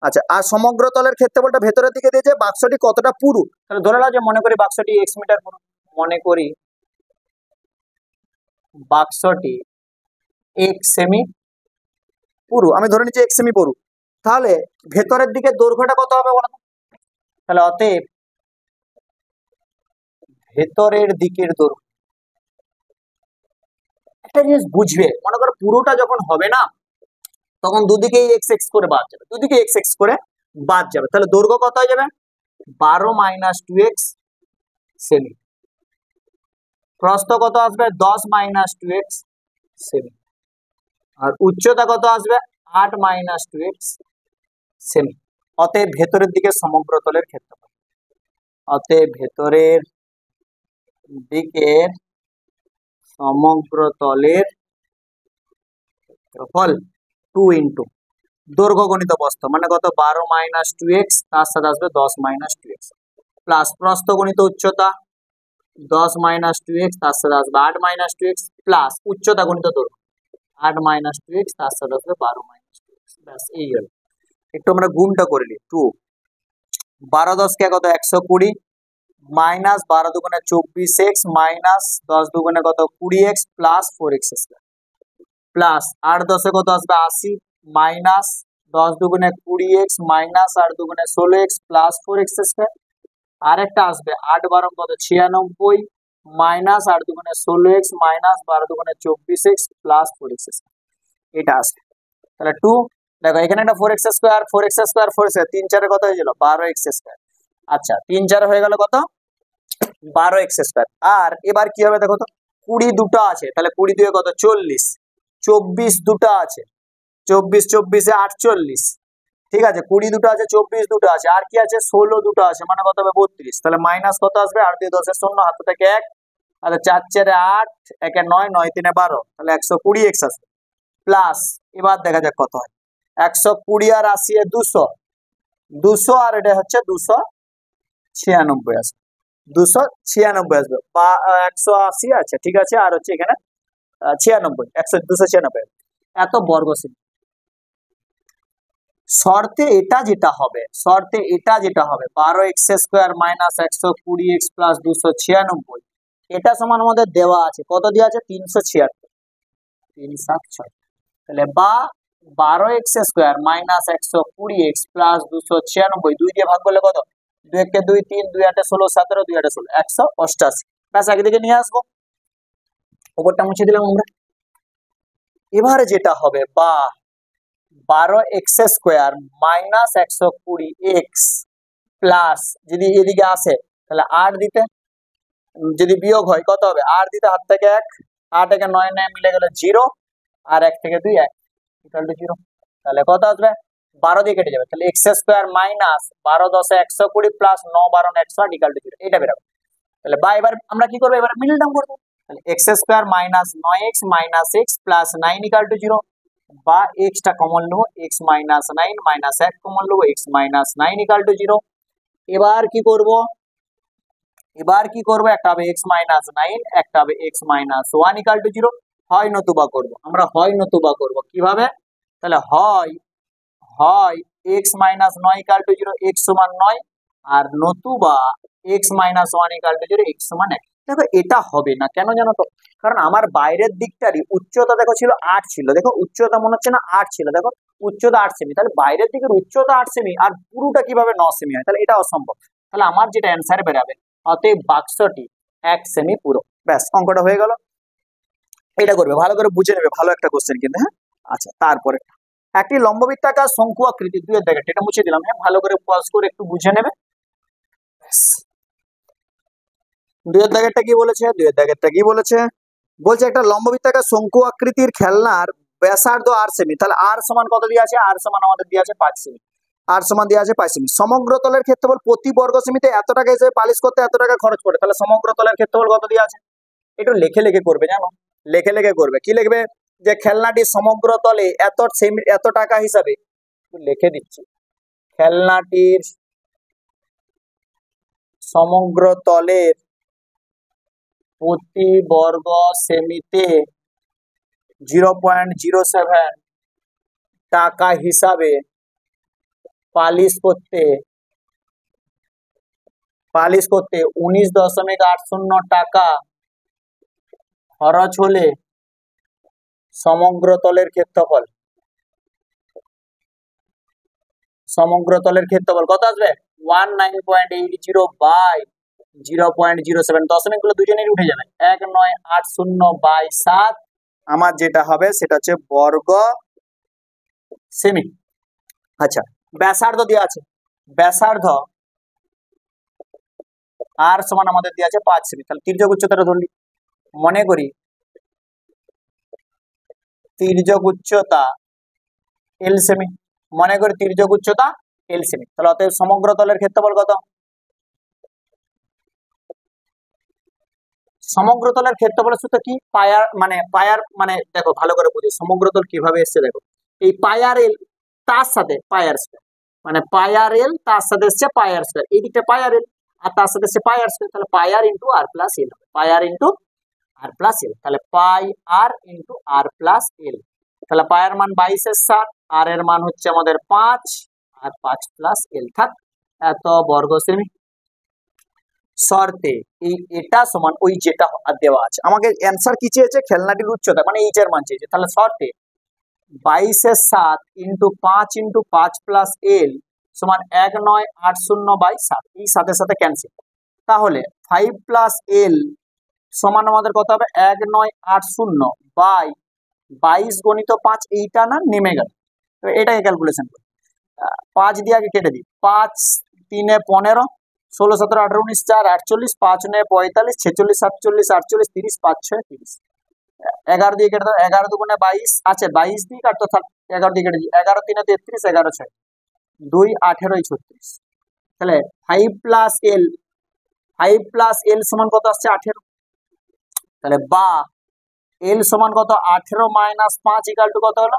Speaker 1: আচ্ছা, আর সমগ্র তলের ক্ষেত্রফলটা ভেতরের দিকে দিয়েছে। বাক্সটি কতটা পুরু? তাহলে ধরে নাও যে মনে করি বাক্সটি x মিটার পুরু, বাক্সটি x সেমি পুরু, আমি ধরে নিচ্ছি x সেমি পুরু। তাহলে ভেতরের দিকে দৈর্ঘ্যটা কত হবে বলো? তাহলে অতএব ভেতরের দিকের দৈর্ঘ্য, একটা জিনিস বুঝবে, মনে করো পুরোটা যখন হবে না তখন দুদিকেই x x করে বাদ যাবে, তাহলে দৈর্ঘ্য কত হয়ে যাবে? 12 - 2x সেমি। প্রস্থ কত আসবে 10 মাইনাস 2x সেমি, আর উচ্চতা কত আসবে 8 মাইনাস 2x সেমি। অতএব ভেতরের দিকে সমগ্র তলের ক্ষেত্রফল, অতএব ভেতরের দিকের সমগ্র তলের ক্ষেত্রফল 2 ইন্টু দৈর্ঘ্য গণিত প্রস্থ মানে কত 12 মাইনাস 2x, তার সাথে আসবে 10 মাইনাস 2x, প্লাস প্রস্থ গণিত উচ্চতা 10 মাইনাস 2x, তার সাথে আসবে 8 মাইনাস 2x, প্লাস উচ্চতা গণিত দৈর্ঘ্য 8 মাইনাস 2x, তার সাথে আসবে 12 মাইনাস 2x। ব্যাস এই গেল। একটু আমরা গুণটা করে নিই। 2 12 10 কে কত 120 মাইনাস 12 দুগুণে 24x মাইনাস 10 দুগুণে কত 20x plus 4x square, plus 8 10 কত আসবে 80 মাইনাস 10 দুগুণে 20x মাইনাস 8 দুগুণে 16x প্লাস 4x স্কয়ার, আর একটা আসবে 8 12 কত 96 মাইনাস 8 দুগুণে 16x মাইনাস 12 দুগুণে 24x প্লাস 4x স্কয়ার, এটা আসবে। তাহলে 2 দেখো এখানে একটা 4x square 4x square 4x 3 4 কত হয়ে গেল 12x স্কয়ার। আচ্ছা 3 4 হয়ে গেল কত 12x স্কয়ার। আর এবার কি হবে দেখো তো 20 দুটো আছে, তাহলে 20 দিয়ে কত 40, 24 দুটো আছে 24 24 এ 48, ঠিক আছে 20 দুটো আছে 24 দুটো আছে, আর কি আছে 16 দুটো আছে মানে কত হবে 32, তাহলে মাইনাস কত আসবে 8 দিয়ে 10 এর 0 হাতে থেকে 1, তাহলে 4 4 এ 8 1 এ 9 9 3 এ 12, তাহলে 120x আসবে। প্লাস এবার দেখা যাক কত হয় 120 আর 80 এ 200, 200 আর এটা হচ্ছে 296 আসবে, 296 আসবে বা 180 আছে, ঠিক আছে, আর হচ্ছে এখানে 96 296 এত বর্গ সেমি। শর্তে এটা যেটা হবে 12x square minus 120x plus 296, এটা সমান আমাদের দেওয়া আছে, কত দেওয়া আছে 376, 376, তাহলে বা 12x square minus 120x plus 296, 2 দিয়ে ভাগ করলে কত 2 1 2 3 2 8 16 17 2 8 16 188, ব্যাস একদিকে নিয়ে আসবো, উপরটা মুছে দিলাম আমরা। এবারে যেটা হবে বা 12x square minus 120x plus যদি এদিকে আসে তাহলে 8 দিতে, যদি বিয়োগ হয় কত হবে 8 দিতে হাত থেকে 1, 8 একে 9 9 মিলে গেল 0, আর 1 থেকে 2 1 ইকুয়াল টু 0, তাহলে কত আসবে 12 দিয়ে কেটে যাবে, তাহলে x square minus 12 10 120 plus 9 12 108 equal to 0, এটা বেরোবে। তাহলে বা এবার আমরা কি করব এবার মিডল টার্ম করব, তাহলে x square minus 9x minus x plus 9 equal to 0, বা x টা কমন নেব x মাইনাস 9 মাইনাস 1 কমন নেব x মাইনাস 9 ইকুয়াল টু 0। এবার কি করব একটা হবে x মাইনাস 9 একটা হবে x মাইনাস 1 ইকুয়াল টু 0, হয় নতুবা করব আমরা, হয় নতুবা করব কিভাবে, তাহলে হয় x minus 9 equal to 0 x সমান 9, আর নতুবা x minus 1 equal to 0 x সমান 1। দেখো এটা হবে না কেন জানো তো, কারণ আমার বাইরের দিকটারই উচ্চতা দেখো ছিল 8 ছিল, দেখো উচ্চতা মনে হচ্ছে না 8 ছিল, দেখো উচ্চতা 8 সেমি, তাহলে বাইরের দিকের উচ্চতা 8 সেমি আর পুরোটা কিভাবে 9 সেমি হয়, তাহলে এটা অসম্ভব, তাহলে আমার যেটা অ্যান্সার বেরাবে অতএব বাক্সটি 1 সেমি পুরো, ব্যাস অঙ্কটা হয়ে গেল। এটা করবে ভালো করে বুঝে নেবে, ভালো একটা কোশ্চেন কিন্তু, হ্যাঁ। আচ্ছা তারপরে একটি লম্ববৃত্তাকার শঙ্কু আকৃতি 2 এর দাগেরটা, এটা মুছে দিলাম, হ্যাঁ ভালো করে পজ করে একটু বুঝে নেবে। 2 এর দাগেরটা কি বলেছে, 2 এর দাগেরটা কি বলেছে, বলছে একটা লম্ববৃত্তাকার শঙ্কু আকৃতির খেলনার ব্যাসার্ধ 8 সেমি, তাহলে r সমান কত দিয়ে আছে, r সমান আমাদের দিয়ে আছে 5 সেমি, r সমান দিয়ে আছে 5 সেমি। সমগ্র তলের ক্ষেত্রফল প্রতি বর্গ সেমিতে এত টাকা হিসেবে পালিশ করতে এত টাকা খরচ পড়ে, তাহলে সমগ্র তলের ক্ষেত্রফল কত দিয়ে আছে, একটু লেখে লেখে করবে জানো, লেখে লেখে করবে, কি লিখবে যে খেলনাটি সমগ্র তলে এত সেমি এত টাকা হিসাবে, লিখে দিচ্ছি খেলনাটির সমগ্র তলের প্রতি বর্গ সেমিতে 0.07 টাকা হিসাবে পালিশ করতে 19.80 টাকা খরচ হলে সমগ্র তলের ক্ষেত্রফল কত আসবে 19.80 বাই 0.07, দশমিক গুলো দুজনেরই উঠে যাবে, 1980 বাই 7, আমার যেটা হবে সেটা হচ্ছে বর্গ সেমি। আচ্ছা ব্যাসার্ধ দেওয়া আছে, ব্যাসার্ধ আর সমান আমাদের দেওয়া আছে 5 সেমি, তাহলে তির্যক উচ্চতাটা ধরলি মনে করি তির্যক উচ্চতা এল সেমি, মনে করি তির্যক উচ্চতা এল সেমি, তাহলে অতএব সমগ্র তলের ক্ষেত্রফল কত? সমগ্র তলের ক্ষেত্রফলের সূত্র কি? পায়ার মানে দেখো ভালো করে বুঝো সমগ্র তল কিভাবে এসছে। দেখো এই পায়ার এল তার সাথে পায়ার স্কয়ার, মানে পায়ার এল তার সাথে এসছে পায়ার স্কয়ার, এই দিকটা পায়ার এল আর তার সাথে এসছে পায়ার স্কয়ার, তাহলে পায়ার ইন্টু আর প্লাস এল, পায়ার ইন্টু আর প্লাস এল, তাহলে পাই আর ইন্টু আর প্লাস এল, তাহলে পায়ের মান 22/7, আর এর মান হচ্ছে আমাদের 5 আর 5 প্লাস এল থাক এত বর্গ সেমি। শর্তে এই এটা সমান ওই যেটা দেওয়া আছে, আমাকে অ্যান্সার কি চেয়েছে? খেলনাটির উচ্চতা মানে এইচ এর মান চেয়েছে, তাহলে শর্তে 22/7 ইন্টু 5 ইন্টু 5 প্লাস এল সমান 1980/7, এই সাথে সাথে ক্যান্সেল, তাহলে 5 প্লাস এল সমান আমাদের কত হবে? 1980 বাই 22 গুণিত 5, এইটা না নেমে গেল, তো এটাকে ক্যালকুলেশন করি। 5 দিয়ে আগে কেটে দিই, 5 3 15, 16 17 18 19 4 48, 5 9 45, 46 47 48 30, 5 6 30, 11 দিয়ে কেটে দাও, 11 দুগুণে 22 আছে, 22 দিয়ে কাটতো, 11 দিয়ে কেটে দিই, 11 3 33, 11 6 2 18 36, তাহলে 5 প্লাস এল সমান কত আসছে? 18, তাহলে বা এল সমান কত? 18 মাইনাস 5 ইকাল টু কত হলো?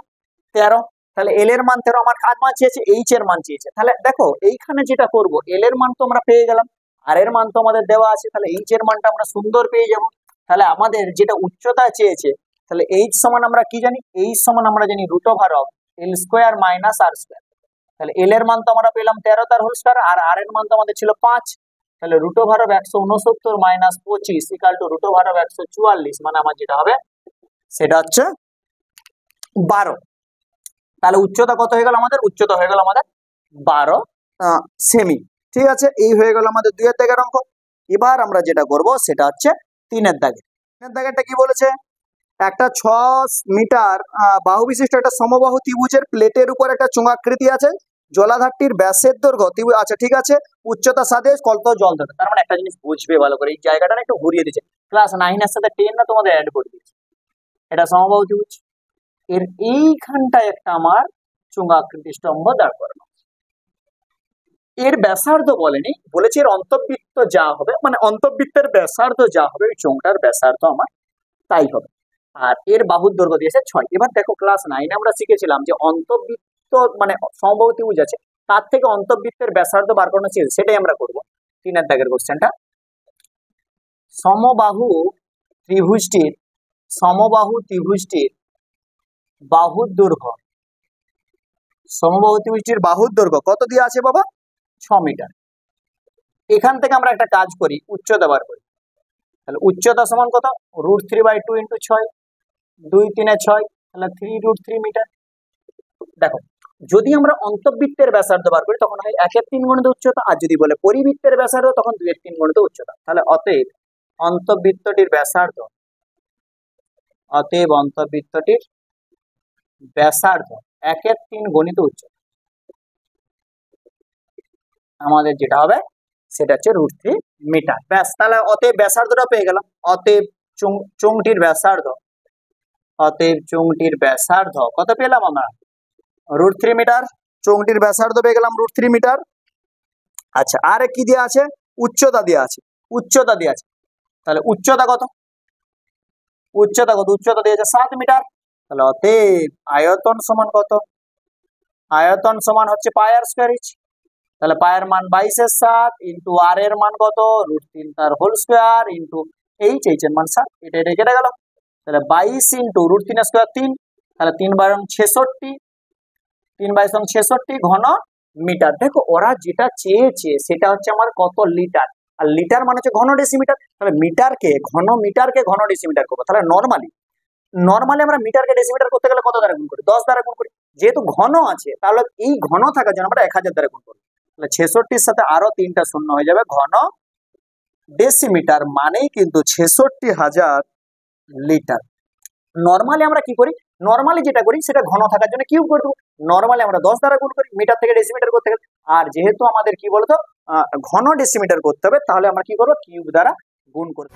Speaker 1: 13, তাহলে এল এর মান 13, আমার কার মান চেয়েছে? এইচ এর মান চেয়েছে, তাহলে দেখো এইখানে যেটা করব এল এর মান তো আমরা পেয়ে গেলাম, আর এর মান তো আমাদের দেওয়া আছে, তাহলে এইচ এর মানটা আমরা সুন্দর পেয়ে যাব, তাহলে আমাদের যেটা উচ্চতা চেয়েছে, তাহলে এইচ সমান আমরা কি জানি? এইচ সমান আমরা জানি root over of L square minus R square, তাহলে এল এর মান তো আমরা পেলাম 13 তার হোল স্কয়ার, আর আর এর মান তো আমাদের ছিল 5, তাহলে রুট ওভার অফ 169 মাইনাস 25 equal to root over of 144, মানে আমার যেটা হবে সেটা হচ্ছে 12, তাহলে উচ্চতা কত হয়ে গেল আমাদের? উচ্চতা হয়ে গেল আমাদের 12 সেমি। ঠিক আছে, এই হয়ে গেল আমাদের 2 এর দাগের অঙ্ক। এবার আমরা যেটা করব সেটা হচ্ছে 3 এর দাগে। 3 এর দাগেরটা কি বলেছে? একটা 6 মিটার বাহু বিশিষ্ট একটা সমবাহু ত্রিভুজের প্লেটের উপর একটা চোঙাকৃতি আছে, জলাধারটির ব্যাসের দৈর্ঘ্য ত্রিভুজ, আচ্ছা ঠিক আছে, উচ্চতা সাথে কত জল ধরে, তার মানে একটা জিনিস বুঝবে ভালো করে, এই জায়গাটা না একটু ঘুরিয়ে দিচ্ছে, ক্লাস 9 এর সাথে 10 না তোমাদের অ্যাড করে দিয়েছে, এটা সমবাহু ত্রিভুজ, এর এইখানটায় একটা আমার চোঙাকৃতি স্তম্ভ দাঁড় করানো, এর ব্যাসার্ধ বলেনি, বলেছে এর অন্তর্বৃত্ত যা হবে, মানে অন্তর্বৃত্তের ব্যাসার্ধ যা হবে ওই চোঙটার ব্যাসার্ধ আমার তাই হবে, আর এর বাহুর দৈর্ঘ্য দিয়েছে 6। এবার দেখো ক্লাস 9 আমরা শিখেছিলাম যে অন্তর্বৃত্ত মানে সমবাহু ত্রিভুজ আছে, তার থেকে অন্তর্বৃত্তের ব্যাসার্ধ বার করানো ছিল, সেটাই আমরা করব 3 এর দাগের কোশ্চেনটা। সমবাহু ত্রিভুজটির বাহুর দৈর্ঘ্য, সমবাহু ত্রিভুজটির বাহুর দৈর্ঘ্য কত দিয়ে আছে বাবা? 6 মিটার। এখান থেকে আমরা একটা কাজ করি, উচ্চতা বার করি, তাহলে উচ্চতা সমান কত? √3/2 ইন্টু 6, 2 3 6, তাহলে 3√3 মিটার। দেখো যদি আমরা অন্তর্বৃত্তের ব্যাসার্ধ বার করি তখন হয় 1/3 গুণিত উচ্চতা, আর যদি বলে পরিবৃত্তের ব্যাসার্ধ তখন 2/3 গুণিত উচ্চতা, তাহলে অতএব অন্তর্বৃত্তটির ব্যাসার্ধ 1/3 গুণিত উচ্চতা, আমাদের যেটা হবে সেটা হচ্ছে √3 মিটার। ব্যাস, তাহলে অতএব ব্যাসার্ধটা পেয়ে গেলাম, অতএব চোঙটির ব্যাসার্ধ কত পেলাম আমরা? √3 মিটার, চোঙটির ব্যাসার্ধ পেয়ে গেলাম √3 মিটার। আচ্ছা, আর কি দেওয়া আছে? উচ্চতা দেওয়া আছে, তাহলে উচ্চতা কত? উচ্চতা দিয়েছে 7 মিটার, তাহলে অতএব আয়তন সমান কত? আয়তন সমান হচ্ছে পাই আর স্কয়ার ইঞ্চ, তাহলে পায়ের মান 22/7 ইন্টু আর এর মান কত? √3 তার হোল স্কয়ার ইন্টু এইচ এর মান 7, এটা কেটে গেল, তাহলে 22 ইন্টু √3 স্কয়ার 3, তাহলে 3 × 66 ঘন মিটার। দেখো ওরা যেটা চেয়েছে সেটা হচ্ছে আমার কত লিটার, আর লিটার মানে হচ্ছে ঘন ডেসিমিটার, তাহলে ঘন মিটারকে ঘন ডেসিমিটার করবো, তাহলে নরমালি আমরা মিটারকে ডেসিমিটার করতে গেলে কত দ্বারা গুণ করি? 10 দ্বারা গুণ করি, যেহেতু ঘন আছে তাহলে এই ঘন থাকার জন্য আমরা 1000 দ্বারা গুণ করি, তাহলে 66 সাথে আরো 3টা শূন্য হয়ে যাবে, ঘন ডেসিমিটার মানেই কিন্তু 66,000 লিটার। নরমালি আমরা কি করি? নরমালি যেটা করি সেটা ঘন থাকার জন্য কিউব করে দেবো, নরমালি আমরা 10 দ্বারা গুণ করি মিটার থেকে ডেসিমিটার করতে গেলে, আর যেহেতু আমাদের কি বলতো ঘন ডেসিমিটার করতে হবে তাহলে আমরা কি করবো? কিউব দ্বারা গুণ করবো।